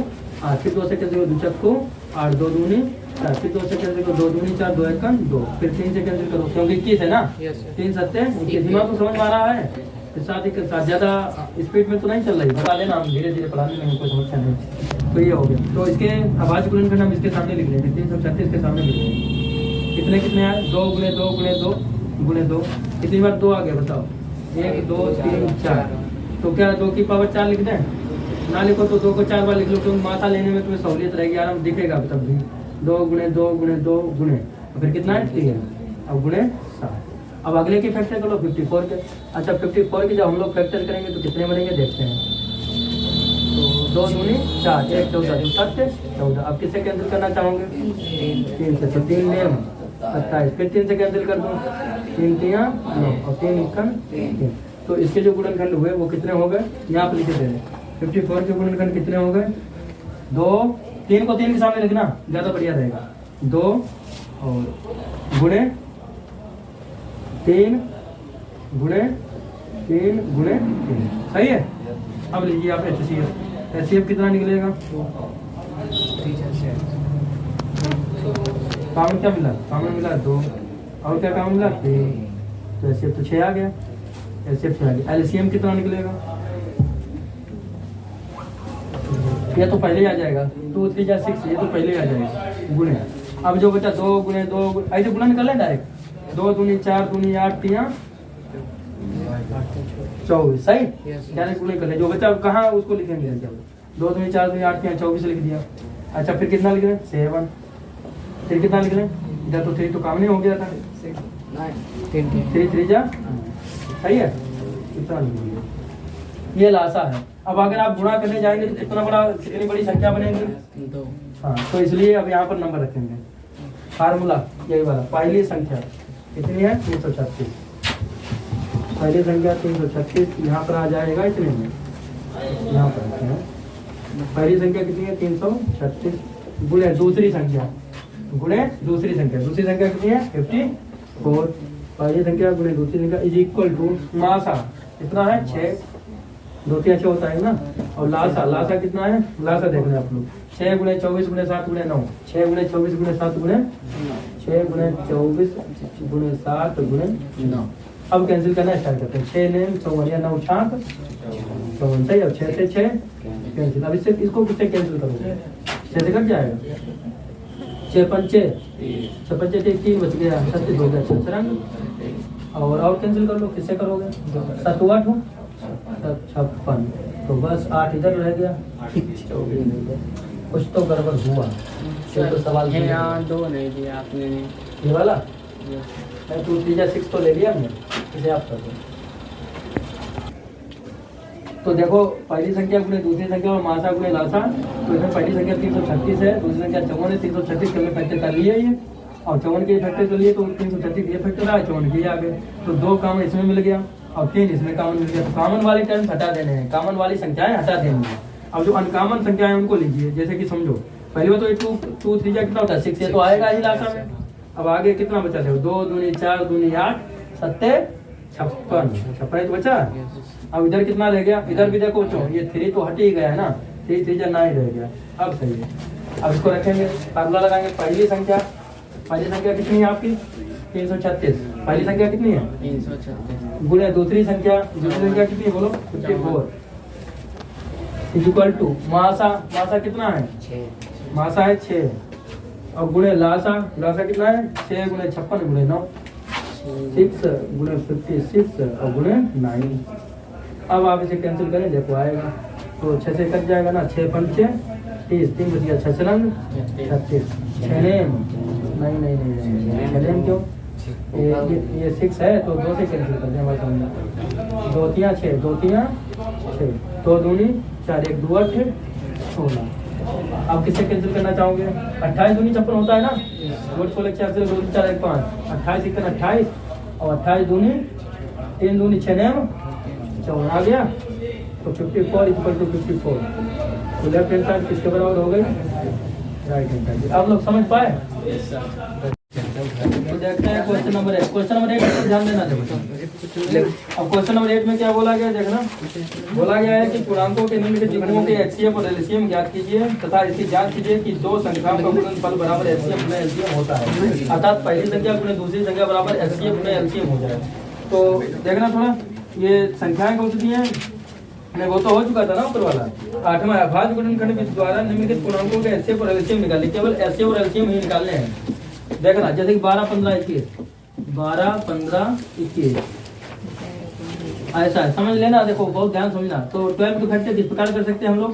8 फिर 2 से कैंसिल 2 चक्कू 8 2 दूनी 4 फिर 2 से कैंसिल करो 2 दूनी 4 2 एकन 2 फिर 3 से कैंसिल करो क्योंकि 21 है ना 3 सत्ते दिमाग तो समझ में आ रहा है। फिर साथ ही साथ ज्यादा स्पीड में तो नहीं चल रही बता देना हम धीरे धीरे पढ़ा लेंगे कोई समस्या नहीं। तो ये हो गया तो इसके आवाज गुणनखंड हम इसके सामने लिख लेंगे 336 के सामने लिख लेंगे कितने कितने आए 2 गुणे 2 गुणे 2 गुणे 2 कितनी बार 2 आ गया बताओ 1 2 3 4 तो क्या 2 की पावर 4 लिख दें ना लिखो तो 2 को 4 बार लिख लो क्योंकि माथा लेने में तुम्हें सहूलियत रहेगी आराम दिखेगा तब भी 2 गुणे 2 गुणे 2 गुणे तो फिर कितना है 3 अब गुणे 7। अब अगले की फैक्टर कर लो 54 के। अच्छा 54 की जब हम लोग फैक्टर करेंगे तो कितने बनेंगे देखते हैं तो 2 दूनी 4 1 14 2 7 14। अब किससे कैंसिल करना चाहोगे 3 से तो 3 नेम 27 फिर 3 से कैंसिल कर दो 3 3 9 और 3 इक्कन 3। तो इसके जो गुणनखंड हुए वो कितने हो गए यहाँ पर लिखे दे रहे 54 के गुणनखंड कितने हो गए 2 3 को 3 के सामने लिखना ज़्यादा बढ़िया रहेगा 2 और गुणे 3 गुणे 3 गुणे 3 सही है। अब लीजिए आप HCF कितना निकलेगा काम क्या मिला काम मिला 2 और क्या काम मिला 3 तो HCF तो 6 आ गया HCF 6 आ गया। LCM कितना निकलेगा ये तो पहले ही आ जाएगा 2 3 या 6 ये तो पहले ही आ जाएगा गुणे। अब जो बचा 2 गुणे 2 ऐसे गुणन कर लें डायरेक्ट 2 दूनी 4 दूनी 8 3 24 सही डायरेक्ट गुणन कर ले। जो बचा कहाँ उसको लिखेंगे 2 दूनी 4 दूनी 8 3 24 लिख दिया। अच्छा फिर कितना लिख रहे 7 फिर कितना लिख रहे इधर तो 3 तो काम नहीं हो गया था 3 3 जा सही है कितना लिख दिया। ये लासा है। अब अगर आप गुणा करने जाएंगे तो कितनी बड़ी संख्या बनेगी 2। हाँ तो इसलिए अब यहाँ पर नंबर रखेंगे फार्मूला यही वाला पहली संख्या कितनी है 336 पहली संख्या 336 यहाँ पर आ जाएगा इतने में यहाँ पर रखते हैं पहली संख्या कितनी है 336 गुणे दूसरी संख्या कितनी है 54 पहली संख्या गुणे दूसरी संख्या इज इक्वल टू मासा कितना है 6 2 3 6 होता है ना और लासा कितना है लासा देख रहे हैं आप लोग 6 गुणे 24 गुणे 7 गुणे 9 6 गुणे 24 गुणे 7 गुणे 6 गुणे 24 गुणे 7 गुणे 9। अब कैंसिल करना स्टार्ट करते हैं 6 नेम 54 या 9 छाप 54 सही। अब 6 से 6 कैंसिल। अब इससे इसको किससे कैंसिल करोगे 6 से कट जाएगा 6 पंचे 6 पंचे 3 बच गया 36 हो गया 56 और कैंसिल कर लो किससे करोगे 7 8 हो 56 तो बस 8 इधर रह गया कुछ तो गड़बड़ हुआ तो सवाल है यहाँ 2 नहीं दिया आपने ये वाला 2 3 6 तो ले लिया हमने इसे आप कर दो तो देखो पहली संख्या गुणे दूसरी संख्या और मासा गुणे लासा, तो इसमें पहली संख्या 336 है, दूसरी संख्या 54 है, 336 के फैक्टर कर लिए ये, और 54 के फैक्टर कर लिए तो 336 ये फैक्टर आया, 54 के आ गए, तो 2 कॉमन इसमें मिल गया और 3 इसमें कॉमन मिल गया। तो कॉमन वाले टर्म हटा देने हैं, कॉमन वाली संख्याएं हटा देनी है। अब जो अनकॉमन संख्याएं उनको लीजिए, जैसे कि समझो पहले बार तो 2 3 कितना होता है 6, ये तो आएगा ही लासा में। अब आगे कितना बचा थे, 2 दूनी 4 दूनी 8 सत्ते 56 तो बचा। अब इधर कितना रह गया, इधर भी देखो बच्चों ये 3 तो हट ही गया है ना, 3 3 9 रह गया। अब सही है, अब इसको रखेंगे, फार्मूला लगाएंगे। पहली संख्या कितनी है आपकी 336, पहली संख्या कितनी है 336 गुणे दूसरी संख्या कितनी है बोलो 54 इक्वल टू मासा कितना है 6 मासा है 6 और गुणे लासा कितना है 6 गुणे 56 गुणे 9 6 गुणे 56 और गुणे 9। अब आप इसे कैंसिल करें, देखो आएगा तो 6 से कट जाएगा ना, 6 5 30 3 बच गया 6 रंग 36 नहीं क्यों ये 6 है तो 2 से कैंसिल कर दें, हमारे सामने 2 3 6 2 3 6 2 दूनी 4 1 2 8 16। आप किससे कैंसिल करना चाहोगे, 28 दूनी 56 होता है ना, 16 4 से 2 4 1 5 28 1 28 और 28 दूनी 3 दूनी 6 9 14 आ गया, तो 54 इक्वल टू 54। तो लेफ्ट हैंड साइड किसके बराबर हो गई, राइट हैंड साइड। आप लोग समझ पाए। तो देखते हैं क्वेश्चन नंबर 8। क्वेश्चन नंबर 8 पर ध्यान देना देखो। अब क्वेश्चन नंबर 8 में क्या बोला गया देखना, बोला गया है कि पूर्णांकों के निम्नलिखित युग्मों के एचसीएफ और एलसीएम ज्ञात कीजिए तथा इसकी जांच कीजिए कि 2 संख्याओं का गुणनफल बराबर एचसीएफ गुणे एलसीएम होता है, अर्थात पहली संख्या गुणे दूसरी संख्या बराबर एचसीएफ गुणे एलसीएम हो जाए। तो देखना थोड़ा, ये संख्याएं कौन सी हैं, नहीं वो तो हो चुका था ना ऊपर वाला, 8वां अभाज्य गुणनखंड के द्वारा निम्नलिखित पूर्णांकों के एचसीएफ और एलसीएम निकालने, केवल एचसीएफ और एलसीएम ही निकालने हैं। देखना जैसे कि 12 15 21 ऐसा है, समझ लेना, देखो बहुत ध्यान समझना। तो 12 के फैक्टर किस प्रकार कर सकते हैं हम लोग,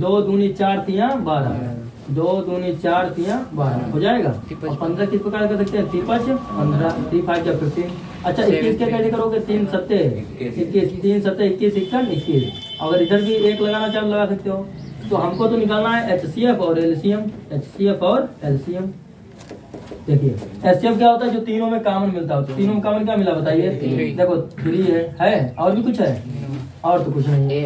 2 दूनी 4 3 12 2 दूनी 4 3 12 हो जाएगा। और 15 किस प्रकार कर सकते हैं, 3 5 15 3 5 या 15। अच्छा 21 के कैसे करोगे, 3 7 21 3 7 21 21। अगर इधर भी 1 लगाना चाहो लगा सकते हो। तो हमको तो निकालना है एचसीएफ और एलसीएम। देखिए एचसीएफ क्या होता है, जो तीनों में कॉमन मिलता है। तो तीनों में कॉमन क्या मिला बताइए, देखो 3 है और भी कुछ है, और तो कुछ नहीं है,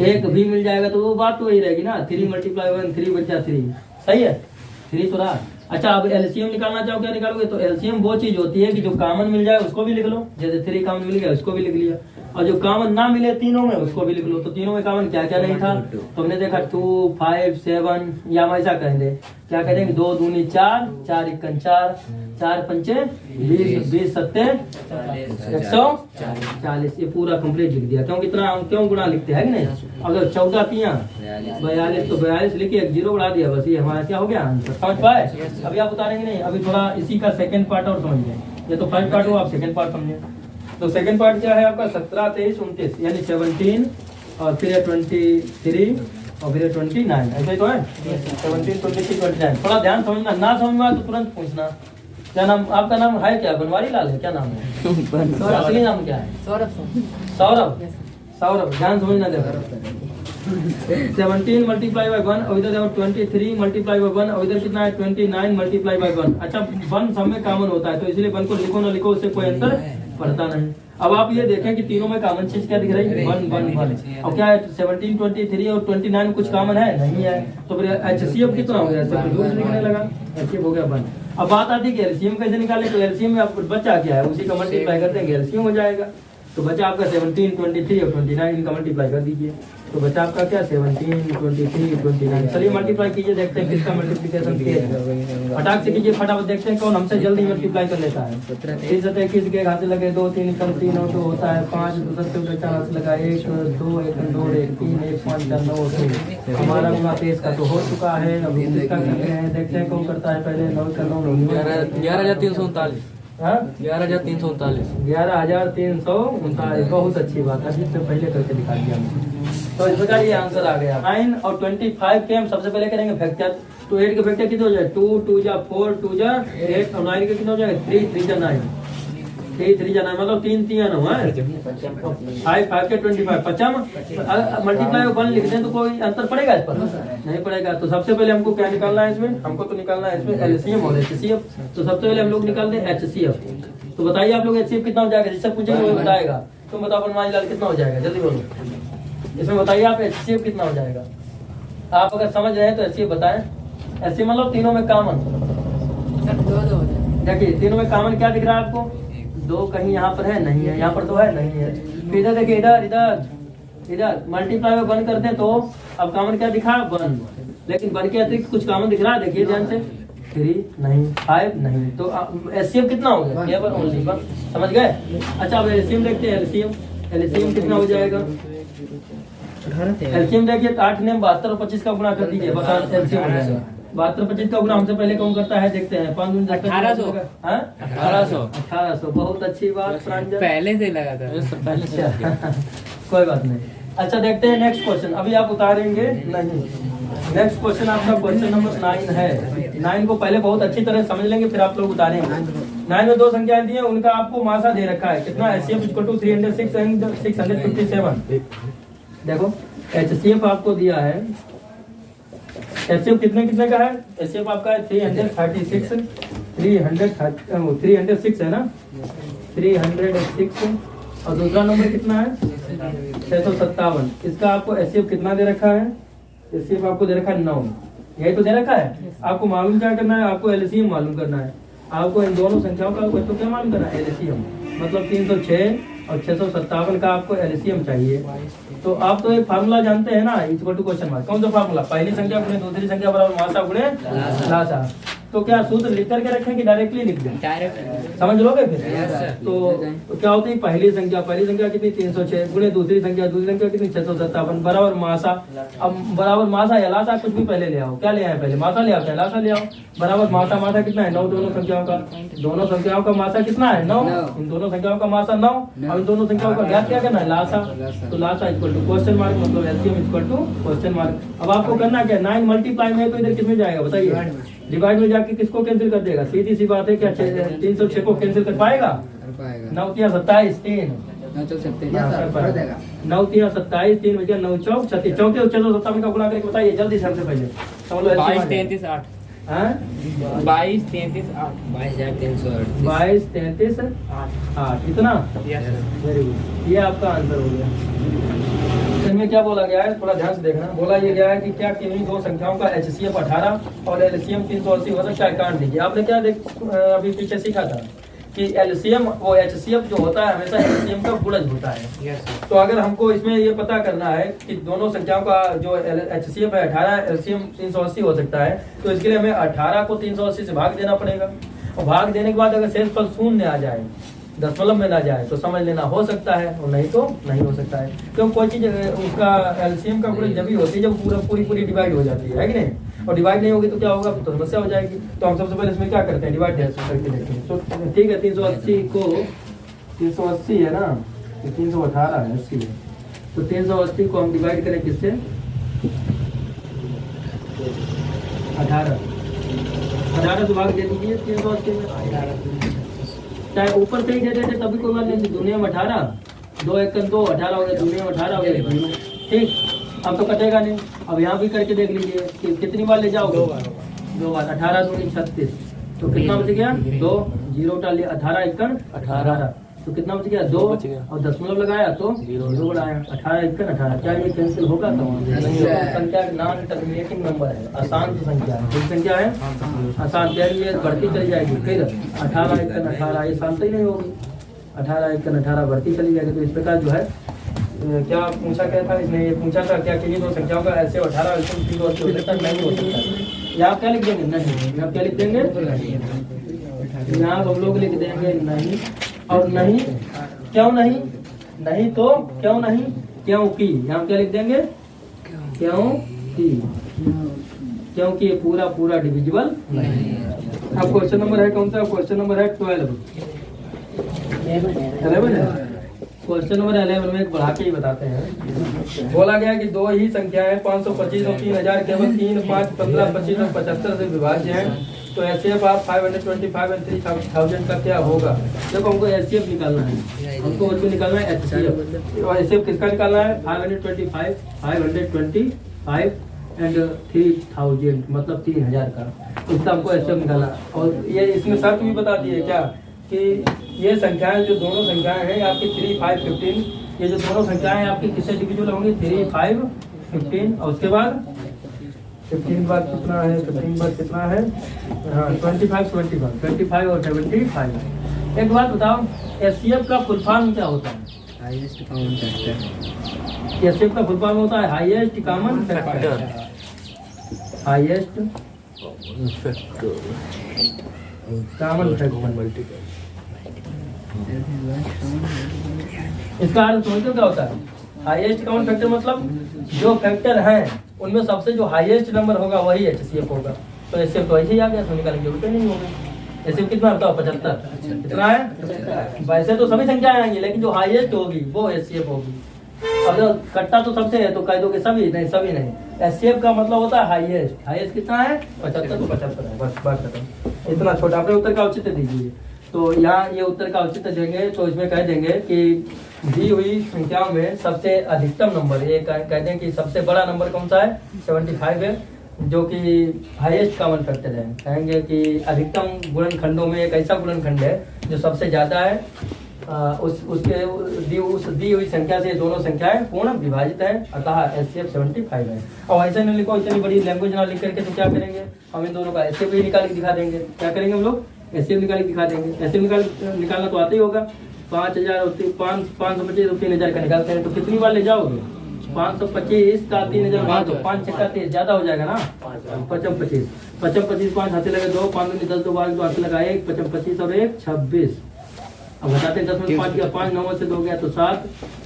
एक भी मिल जाएगा तो वो बात तो वही रहेगी ना, 3 × 1 3 बचा 3, सही है 3 तो रहा। अच्छा अब एलसीएम निकालना चाहो, क्या निकालोगे, तो एलसीएम वो चीज होती है कि जो कॉमन मिल जाए उसको भी लिख लो, जैसे 3 कॉमन मिल गया उसको भी लिख लिया, और जो कॉमन ना मिले तीनों में उसको भी लिख लो। तो तीनों में कॉमन क्या क्या नहीं था, तो हमने देखा 2 5 7, या हम ऐसा कहेंगे, क्या कहेंगे 2 दूनी 4 4 1 4 4 5 20 20 7 140। ये पूरा कंप्लीट लिख दिया, क्योंकि इतना क्यों गुणा लिखते हैं कि नहीं। अगर 14 3 42 तो 42 लिखिए, 1 0 बढ़ा दिया, बस ये हमारा क्या हो गया आंसर। समझ पाए। अभी आप उतारेंगे नहीं, अभी थोड़ा इसी का सेकंड पार्ट और समझिए। ये तो फर्स्ट पार्ट हो, आप सेकंड पार्ट समझिए। तो सेकंड पार्ट क्या है आपका, 17 23 29 यानी 17 और फिर 23 और फिर 29, ऐसा ही तो है 17 23 29। थोड़ा ध्यान समझना, ना समझ में आए तो तुरंत पूछना। क्या नाम आपका, नाम है क्या, बनवारी लाल है, क्या नाम है, असली नाम क्या है, सौरभ। ध्यान समझना देखो, 17 × 1 और इधर देखो 23 × 1 और इधर कितना है 29 × 1। अच्छा 1 सब में कॉमन होता है, तो इसलिए 1 को लिखो ना लिखो उससे कोई अंतर पड़ता नहीं। अब आप ये देखें कि तीनों में कॉमन चीज क्या दिख रही है, 1 1 1। और क्या है 17 23 और 29 में कुछ कॉमन है, नहीं है। तो फिर एचसीएफ कितना हो गया, ऐसे कुछ लिखने लगा, एचसीएफ हो गया 1। अब बात आती है कि एलसीएम कैसे निकाले, तो एलसीएम में आपको बचा क्या है, उसी का मल्टीप्लाई करते हैं, एलसीएम हो जाएगा। तो बचा आपका 17 23 और 29, इनका मल्टीप्लाई कर दीजिए, तो बचा आपका क्या 17 23 29। चलिए मल्टीप्लाई कीजिए, देखते हैं किसका मल्टीप्लिकेशन किया, फटाक से कीजिए, फटाफट देखते हैं कौन हमसे जल्दी मल्टीप्लाई कर लेता है। 3 7 21 के हाथ से लगे 2 3 कम 3 और 2 होता है 5 2 7 4 हाथ से लगा 1 2 1 2 1 3 1 5 4 9 3। हमारा गुना 23 का तो हो चुका है। अब इसका करते हैं, देखते हैं कौन करता है पहले। 9 का 9 11,339 11,339। बहुत अच्छी बात है, जिससे पहले करके दिखा दिया। तो इस प्रकार ये आंसर आ गया। 9 और 25 के हम सबसे पहले करेंगे फैक्टर। तो 8 के फैक्टर कितने हो जाए, 2 2 जा 4 2 जा 8 और 9 के कितने हो जाएगा 3 3 जा 9। 3 3 जाना मतलब 3 3 हुआ है 5 5 के 25 पचम मल्टीप्लाई 1 लिख दें तो कोई अंतर पड़ेगा इस पर नहीं पड़ेगा। तो सबसे पहले हमको क्या निकालना है इसमें, हमको तो निकालना है इसमें एलसीएम और एचसीएफ। तो सबसे पहले हम लोग निकाल दें एचसीएफ। तो बताइए आप लोग एचसीएफ कितना हो जाएगा, जिससे पूछेंगे वो बताएगा। तुम बताओ बनवारी लाल कितना हो जाएगा, जल्दी बोलो। इसमें बताइए आप एचसीएफ कितना हो जाएगा। आप अगर समझ रहे हैं तो एचसीएफ बताएं। एचसीएफ मतलब तीनों में कॉमन, देखिए तीनों में कॉमन क्या दिख रहा है आपको, 2 कहीं यहाँ पर है नहीं है, यहाँ पर तो है नहीं है। फिर इधर देखिए, इधर इधर इधर मल्टीप्लाई में 1 करते हैं तो अब कॉमन क्या दिखा 1, लेकिन 1 के अतिरिक्त कुछ कॉमन दिख रहा है, देखिए ध्यान से 3 नहीं 5 नहीं। तो एलसीएम कितना हो गया, केवल ओनली 1, समझ गए। अच्छा अब एलसीएम देखते हैं। एलसीएम कितना हो जाएगा, एलसीएम देखिए 8 ने 72 और 25 का गुणा कर दीजिए, बस एलसीएम हो जाएगा। 72 25 का गुना हमसे पहले कौन करता है देखते हैं। 5 1800 बहुत अच्छी बात प्रांजल, पहले से लगा था। अच्छा कोई बात नहीं। अच्छा देखते हैं नेक्स्ट क्वेश्चन, अभी आप उतारेंगे नहीं। नेक्स्ट क्वेश्चन आपका क्वेश्चन नंबर 9 है। 9 को पहले बहुत अच्छी तरह समझ लेंगे फिर आप लोग उतारेंगे। 9 में 2 संख्याएं दी है, उनका आपको मासा दे रखा है कितना, एचसीएफ इक्वल टू 306 एंड 657। देखो एचसीएफ आपको दिया है, एचसीएफ कितने कितने का है, एचसीएफ आपका है 336 306 है ना, 306 और दूसरा नंबर कितना है 657। इसका आपको एचसीएफ कितना दे रखा है, एचसीएफ आपको दे रखा है 9, यही तो दे रखा है। आपको मालूम क्या करना है, आपको एलसीएम मालूम करना है। आपको इन दोनों संख्याओं का तो क्या मालूम करना है, एलसीएम मतलब 306 और 657 का आपको एलसीएम चाहिए। तो आप तो एक फार्मूला जानते हैं ना, इक्वल टू क्वेश्चन मार्क। कौन सा फार्मूला, पहली संख्या गुणे दूसरी संख्या बराबर मासा गुणे लासा। तो क्या सूत्र लिख करके रखें कि डायरेक्टली लिख दें, डायरेक्ट समझ लोगे फिर। तो क्या होती है, पहली संख्या कितनी 306 गुणे दूसरी संख्या कितनी 657 बराबर मासा। अब बराबर मासा या लासा कुछ भी पहले ले आओ, क्या ले आए पहले, मासा ले आओ क्या लासा ले आओ। बराबर मासा कितना है 9, दोनों संख्याओं का मासा कितना है 9, इन दोनों संख्याओं का मासा 9। अब इन दोनों संख्याओं का ज्ञात क्या करना है, लासा। तो लासा इक्वल टू क्वेश्चन मार्क मतलब LCM equal to question mark. अब आपको करना क्या, 9 मल्टीप्लाई में तो इधर किसमें जाएगा बताइए, डिवाइड में जाके किसको कैंसिल कर देगा, सीधी सी बात है क्या 306 को कैंसिल कर पाएगा, 9 3 27 3 9 3 27 3 बजे 9 4 36 34 657 का गुणा करके बताइए जल्दी से हमसे पहले। 22 33 8 22 33 8 22 33 8 इतना, वेरी गुड, ये आपका आंसर हो गया। इसमें क्या बोला गया है, थोड़ा ध्यान से देखना। बोला ये गया है कि क्या किन्हीं दो संख्याओं का एचसीएफ 18 और एलसीएम 380 हो सकता है, काट दीजिए। आपने क्या अभी पीछे सीखा था कि एलसीएम वो एचसीएफ जो होता है हमेशा एलसीएम का गुणज होता है। तो अगर हमको इसमें ये पता करना है कि दोनों संख्याओं का जो एचसीएफ है 18, एलसीएम 380 हो सकता है, तो इसके लिए हमें 18 को 380 से भाग देना पड़ेगा। और भाग देने के बाद अगर शेष फल शून्य आ जाए, दशमलव में ना जाए, तो समझ लेना हो सकता है, और नहीं तो नहीं हो सकता है। क्यों, कोई चीज उसका एलसीएम का गुणज जब ही होती है जब पूरी डिवाइड हो जाती है कि नहीं। और डिवाइड नहीं होगी तो क्या होगा, तो समस्या हो जाएगी। तो हम सबसे पहले इसमें क्या करते हैं, डिवाइड करके देखते हैं। तो ठीक है, 380 को 380 है ना, 318 है 80 है, तो 380 को हम डिवाइड करें किससे, 18 से भाग दे दीजिए 380 में। चाहे ऊपर से ही दे देते तभी कोई बात नहीं, दुनिया में 18 2 1 2 18 हो गया, दुनिया में 18 हो गया, ठीक। अब तो कटेगा नहीं। अब यहाँ भी करके देख लीजिए कि कितनी बार ले जाओगे, 2 बार। 18 दूनी 36, तो कितना बच गया 2, 0 डाल लिया, 18 1 18, तो कितना बच गया 2, और दशमलव लगाया तो 0 बढ़ाया, 18 1 18। क्या ये कैंसिल होगा, तो संख्या नॉन टर्मिनेटिंग नंबर है, अशांत संख्या है। कोई संख्या है अशांत, ये बढ़ती चली जाएगी। फिर 18 1 18 ये शांत ही नहीं होगी, 18 1 18 बढ़ती चली जाएगी। तो इस प्रकार जो है क्या पूछा क्या था इसने, ये पूछा था क्या किन्हीं दो संख्याओं का ऐसे 18 नहीं हो सकता। यहाँ क्या लिख देंगे, नहीं। यहाँ क्या लिख देंगे, यहाँ हम लोग लिख देंगे नहीं। और नहीं क्यों नहीं, नहीं तो क्यों नहीं, क्योंकि यहाँ क्या लिख देंगे, क्योंकि ये पूरा डिविजिबल नहीं। अब क्वेश्चन नंबर है कौन सा, क्वेश्चन नंबर है 12 11 है। क्वेश्चन नंबर 11 में एक बढ़ा के ही बताते हैं। बोला गया कि दो ही संख्याएं 525 और 3000 केवल 3, 5, 15, 25 और 75 से विभाज्य हैं। तो एचसीएफ आप 525 एंड 3000 का क्या होगा? देखो हमको एचसीएफ निकालना है, हमको और भी निकालना है एचसीएफ। और एचसीएफ किसका निकालना है? 525 एंड 3000 मतलब 3000 का, इसका हमको एचसीएफ निकालना है। और ये इसमें शर्त भी बता दी है क्या कि ये संख्याएं जो दोनों संख्याएं हैं आपकी 3, 5, 15, ये जो दोनों संख्याएं आपकी किससे डिविजिबल होंगी? 3, 5, 15 और उसके बाद 15 बाद कितना है? 15 बाद कितना है? हाँ 25 और 75। एक बात बताओ, एचसीएफ का फुल फॉर्म क्या होता है? Highest common factor. एचसीएफ का फुल फॉर्म होता है highest common factor. Highest common factor. इसका अर्थ समझते क्या होता है? हाईएस्ट कॉमन फैक्टर मतलब जो फैक्टर हैं उनमें सबसे जो हाईएस्ट नंबर होगा वही एचसीएफ होगा। तो एचसीएफ तो ऐसे ही आ गया, तो निकालेंगे उल्टे नहीं होगा। एचसीएफ कितना बताओ? 75। कितना है? वैसे तो सभी संख्याएं आएंगी लेकिन जो हाईएस्ट होगी वो एचसीएफ होगी। अब जो कट्टा तो सबसे है तो कह दो कि सभी नहीं, सभी नहीं। एचसीएफ का मतलब होता है हाईएस्ट। हाईएस्ट कितना है? 75, तो 75 है, बस बात खत्म। इतना छोटा। अपने उत्तर का औचित्य दीजिए। तो यहाँ ये उत्तर का औचित्य देंगे तो इसमें कह देंगे कि दी हुई संख्याओं में सबसे अधिकतम नंबर, ये कह दें कि सबसे बड़ा नंबर कौन सा है? 75 है, जो कि हाईएस्ट कॉमन फैक्टर है। कहेंगे कि अधिकतम गुणनखंडों में एक ऐसा गुणनखंड है जो सबसे ज्यादा है, उसके दी हुई संख्या से दोनों संख्याएं पूर्ण विभाजित है, अतः एचसीएफ 75 है। और ऐसे न लिखो, इतनी बड़ी लैंग्वेज ना लिख करके तो क्या करेंगे? हम इन दोनों का एचसीएफ भी निकाल के दिखा देंगे। क्या करेंगे हम लोग? एचसीएफ निकाल के दिखा देंगे। एचसीएफ निकालना तो आता ही होगा। 5000 और 525 और 3000 का निकालते हैं तो कितनी बार ले जाओगे? 525 का 3000 बार तो 5 चक्का 30 ज्यादा हो जाएगा ना। 55 5 हाथे लगे 2, 5 दूनी 10, 2 बार 2 हाथे लगा 1, 55 और 1 26। अब बताते 10 में 5 गया, 5 9 से 2 गया तो 7,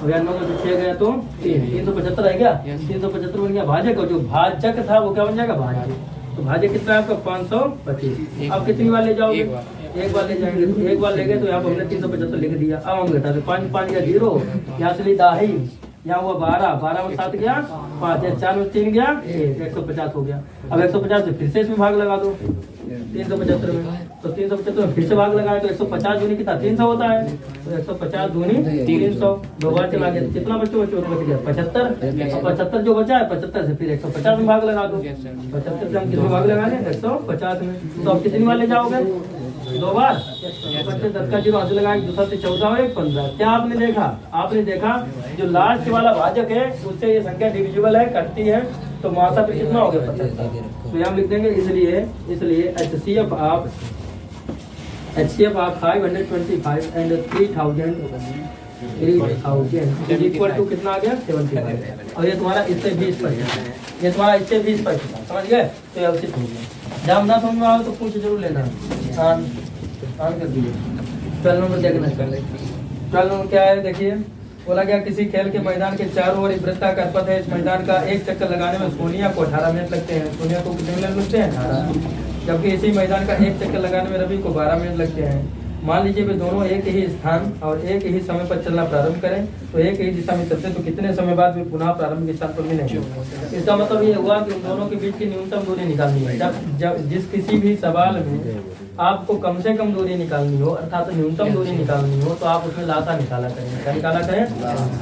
अब यार 9 से 6 गया तो 3, 375 है क्या? 375 बन गया भाजक। और जो भाजक था वो क्या बन जाएगा? भाज्य। तो भाज्य कितना है आपका? 525। अब कितनी बार ले जाओगे? एक बार ले जाएंगे। तो एक बार ले गए तो यहाँ पर हमने 375 लिख दिया। अब हम घटा दे 5 5 गया 0, यहाँ से ली 10, यहाँ हुआ 12, 12 में 7 गया 5, 4 में 3 गया 150 हो गया। अब 150 से फिर से इसमें भाग लगा दो 375 में, तो 375 में फिर से भाग लगाए तो 150 दूनी कितना? 300 होता है। तो 150 दूनी 300, 2 बार चला गया तो कितना बच गया? 75। 75 जो बचा है 75 से फिर 150 में भाग लगा दो। 75 से हम कितने भाग लगा लें? 150 में। तो अब कितनी बार ले जाओगे? 2 बार। 10 का 0 हाथ लगाए, दूसरा से 14 और 1 15। क्या आपने देखा? आपने देखा जो लास्ट वाला भाजक है उससे ये संख्या डिविजिबल है, कटती है, तो मासा पे कितना हो गया? 75। तो यहाँ लिख देंगे इसलिए एचसीएफ आप 525 एंड 3000 इज इक्वल टू कितना आ गया? 75। और ये तुम्हारा इससे 20%, ये तुम्हारा इससे 20%, समझ गए? तो ये उचित हो गया। जब ना समझ में आओ तो पूछ जरूर लेना। ऑन कर दीजिए। 12 नंबर देखना पहले। 12 नंबर क्या है देखिए। बोला गया किसी खेल के मैदान के चारों ओर एक वृत्ताकार पथ है। इस मैदान का एक चक्कर लगाने में सोनिया को 18 मिनट लगते हैं। सोनिया को कितने मिनट लगते हैं? 18। जबकि इसी मैदान का एक चक्कर लगाने में रवि को 12 मिनट लगते हैं। मान लीजिए वे दोनों एक ही स्थान और एक ही समय पर चलना प्रारंभ करें तो एक ही दिशा में चलते तो कितने समय बाद वे पुनः प्रारंभिक स्थान पर मिलेंगे? इसका मतलब ये हुआ कि उन दोनों के बीच की न्यूनतम दूरी निकालनी है। जब जिस किसी भी सवाल में आपको कम से कम दूरी निकालनी हो अर्थात न्यूनतम दूरी निकालनी हो तो आप उसमें लाता निकाला करें। क्या निकाला करें?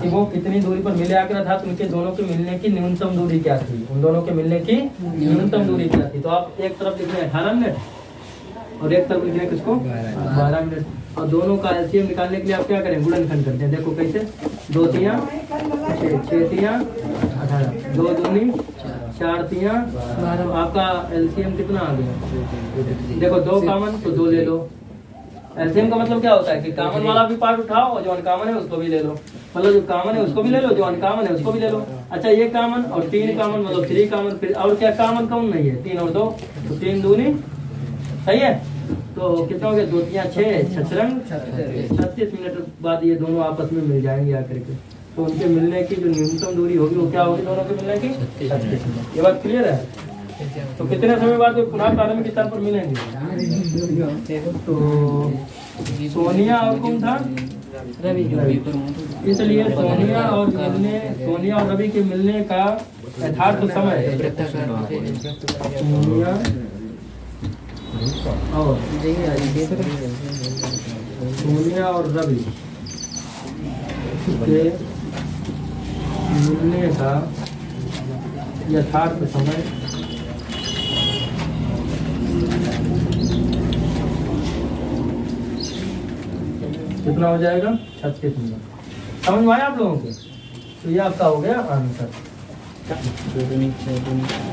कि वो कितनी दूरी पर मिले आकर अर्थात उनके दोनों के मिलने की न्यूनतम दूरी क्या थी, उन दोनों के मिलने की न्यूनतम दूरी क्या थी। तो आप एक तरफ लिख रहे हैं 18 मिनट और एक तरफ लिख रहे हैं किसको? 12 मिनट। और दोनों का एलसीएम निकालने के लिए आप क्या करें? गुणनखंड करते हैं। देखो कैसे? 2 तियां 6, 6 तियां 18, 2 दूनी 4 तियां 12। आपका एलसीएम कितना आ गया? देखो 2 कॉमन तो 2 ले लो। एलसीएम का मतलब क्या होता है कि कॉमन वाला भी पार्ट उठाओ और जो अनकॉमन है उसको भी ले लो। मतलब जो कॉमन है उसको भी ले लो, जो अनकॉमन है उसको भी ले लो। अच्छा ये कॉमन और 3 कॉमन मतलब 3 कॉमन, फिर और क्या कॉमन कौन नहीं है? 3 और 2 तो 3 दूनी सही है। तो कितना हो गया? 2 तियां 6, 36 मिनट बाद ये दोनों आपस में मिल जाएंगे आकर के। तो उनके मिलने की जो न्यूनतम दूरी होगी वो क्या होगी? दोनों के मिलने की 36 मिनट। ये बात क्लियर है? तो कितने समय बाद वे पुनः प्रारंभिक स्थान पर मिलेंगे? तो सोनिया और कौन था? रवि। इसलिए सोनिया और रवि के मिलने का यथार्थ समय सोनिया और सोनिया और रवि के मिलने का यथार्थ समय कितना हो जाएगा? 36 मिनट। समझ में आया आप लोगों को? तो ये आपका हो गया आंसर।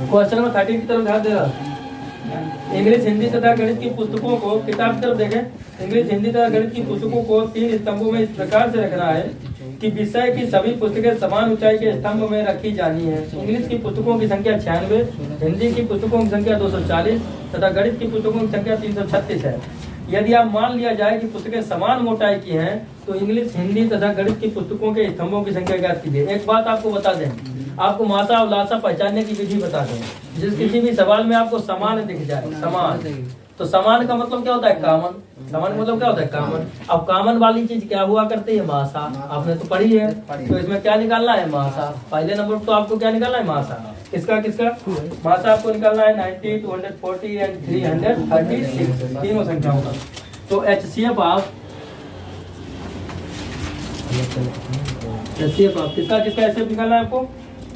क्वेश्चन नंबर 13 की तरफ ध्यान दे रहा। इंग्लिश हिंदी तथा गणित की पुस्तकों को, किताब की तरफ देखें। इंग्लिश हिंदी तथा गणित की पुस्तकों को 3 स्तंभों में इस प्रकार से रखना है कि विषय की सभी पुस्तकें समान ऊंचाई के स्तंभ में रखी जानी है। इंग्लिश की पुस्तकों की संख्या 96, हिंदी की पुस्तकों की संख्या 240 तथा गणित की पुस्तकों की संख्या 336 है। यदि आप मान लिया जाए कि पुस्तकें समान मोटाई की हैं, तो इंग्लिश हिंदी तथा गणित की पुस्तकों के स्तंभों की संख्या ज्ञात कीजिए। एक बात आपको बता दें, आपको मासा और लासा पहचानने की विधि बता दें। जिस किसी भी सवाल में आपको समान दिख जाए, समान, तो समान का मतलब क्या होता है? कॉमन। समान का मतलब क्या होता है? कॉमन। अब कॉमन वाली चीज क्या हुआ करती है? मासा। आपने तो पढ़ी है, तो इसमें क्या निकालना है? मासा। पहले नंबर तो आपको क्या निकालना है? मासा। किसका किसका? मासा आपको निकालना है 90, 240 एंड 336, तीनों संख्याओं का। तो HCF आप किसका किसका HCF निकालना है आपको?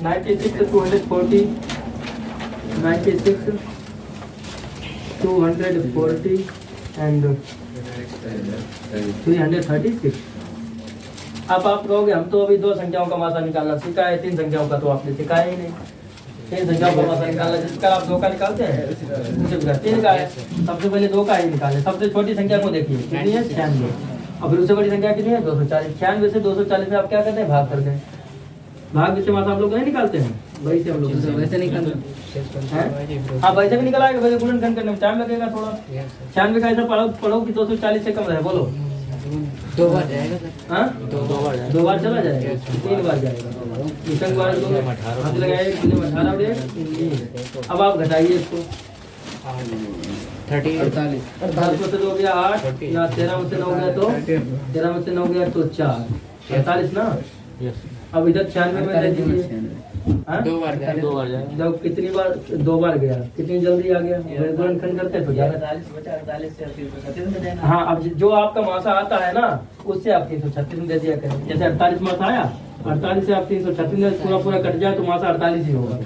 96, 240, 96, 240 एंड 336। अब आप कहोगे हम तो अभी 2 संख्याओं का मासा निकालना सीखा है, 3 संख्याओं का तो आपने सिखाया ही नहीं। 3 संख्याओं का मासा निकालना, जिसका आप 2 का निकालते हैं, मुझे 3 का है। सबसे पहले 2 का ही निकालें। सबसे छोटी संख्या को देखिए, कितनी है? 96। और फिर उससे बड़ी संख्या कितनी है? 240। 96 से 240 में आप क्या करते हैं? भाग करते हैं। भाग जिससे मासा आप लोग नहीं निकालते हैं, वही से हम लोग वैसे निकालते हैं। हाँ, वैसे भी निकल आएगा, वैसे गुणनखंड करने में टाइम लगेगा थोड़ा। 96 का ऐसा पढ़ो कि 240 से कम रहे। बोलो 2 बार जाएगा सर? हाँ, 2 बार चला जाएगा, 3 बार जाएगा। बार 2 हाथ लगाए, 18। अब आप घटाइए इसको। 48 में से 2 गया 8, या 13 में से 9 गया तो 13 में से 9 गया तो 4, 48 ना। अब इधर 96 में दे दीजिए। 2 बार जाएगा। जब कितनी बार? 2 बार गया, कितनी जल्दी आ गया? गुणनखंड करते हैं तो ज्यादा। 48 से 336 में देना। हाँ, अब जो आपका मासा आता है ना, उससे आप 336 में दे दिया करें। जैसे 48 मासा आया, 48 से आप 336 में पूरा कट जाए तो मासा 48 ही होगा।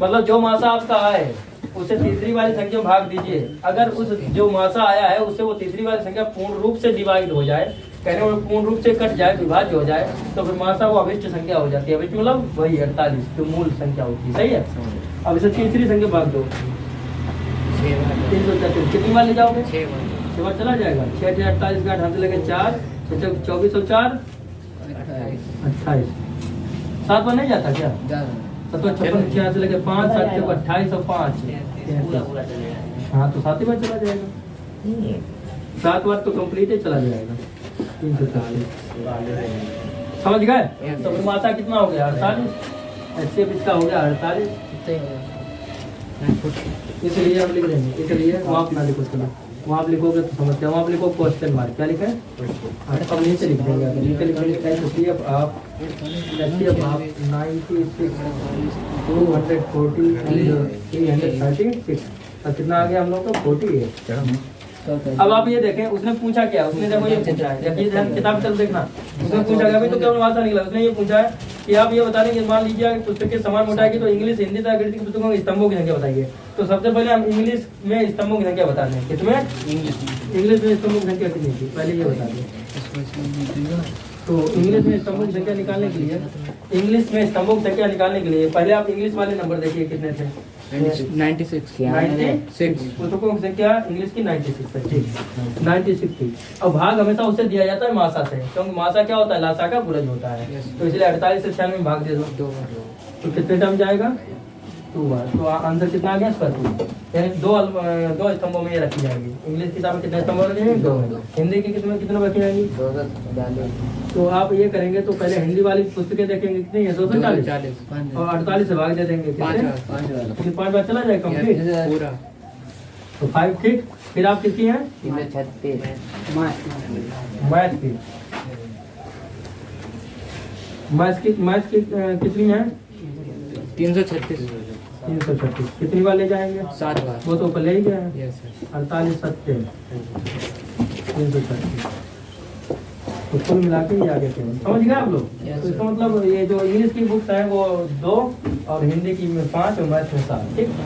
मतलब जो मासा आपका आए उसे तीसरी वाली संख्या में भाग दीजिए। अगर उस जो मासा आया है उससे वो तीसरी वाली संख्या पूर्ण रूप से डिवाइड हो जाए, कहने वो पूर्ण रूप से कट जाए, विभाज्य हो जाए, तो फिर मासा वो अभिष्ट संख्या हो जाती है। अभिष्ट मतलब वही 48 जो मूल संख्या होती है। सही है। अब इसे तीसरी संख्या भाग दो। 336 कितनी बार ले जाओगे? 6 बार चला जाएगा। 6 से 48 का ढांचे लगे 4, 24 और 4 28। 7 बार नहीं जाता क्या? 7 56, 6 से लगे 5, 7 से 28 और 5। हाँ, तो 7 बार चला जाएगा। 7 बार तो कंप्लीट ही चला जाएगा। 340 समझ गए? तो फिर मासा कितना हो गया? 48। HCF इसका हो गया 48। इसलिए हम लिख देंगे, इसलिए वहाँ अपना लिखो। चलो वहाँ आप लिखोगे तो समझते हैं। वहाँ आप लिखो क्वेश्चन मार्क। क्या लिखा है? अब नीचे लिख देंगे। अगर नीचे लिखेंगे HCF आप 96, 240 एंड 336। तो कितना आ गया हम लोग का? 48। अब आप ये देखें, उसने पूछा क्या? उसने देखो ये पूछा है, जब ये किताब चल देखना, उसने पूछा क्या? अभी तो केवल मासा निकला। उसने ये पूछा है कि आप ये बता दें कि मान लीजिए पुस्तकें समान मोटाई की, तो इंग्लिश हिंदी तथा गणित की पुस्तकों के स्तंभों की संख्या बताइए। तो सबसे पहले हम इंग्लिश में स्तंभों की संख्या बता दें। किसमें? इंग्लिश में स्तंभों की संख्या कितनी थी पहले ये बता दें। तो इंग्लिश में स्तंभों की संख्या निकालने के लिए, पहले आप इंग्लिश वाले नंबर देखिए कितने थे? 96 पुस्तकों की संख्या इंग्लिश की 96 है। ठीक, 96 थी। अब भाग हमेशा उससे दिया जाता है मासा से, क्योंकि मासा क्या होता है? लासा का पूरज होता है। तो इसलिए 48 से 96 में भाग दे दो। तो कितने टाइम जाएगा? 2 बार। तो आंसर कितना आ गया इसका? 2। यानी 2 स्तंभों में ये रखी जाएगी। इंग्लिश की किताब में कितने स्तंभ रखे जाएंगे? 2। हिंदी की कितने रखी जाएंगी? 240। तो आप ये करेंगे तो पहले हिंदी वाली पुस्तकें देखेंगे कितनी है? 240 और 48 से भाग दे देंगे। 5 बार चला जाएगा कंप्लीट पूरा। तो 5 ठीक। फिर आप कितनी है? 336 मैथ की कितनी है? 336 336 कितनी बार ले जाएंगे? 7 बार। वो तो ऊपर ले ही गया है। Yes sir. 48 सत्ते 336 तो कुल मिला के ये आगे केवल समझ गए आप लोग? Yes, तो इसका sir. मतलब ये जो इंग्लिश की बुक्स है वो 2 और हिंदी की में 5 और मैथ में 7 ठीक।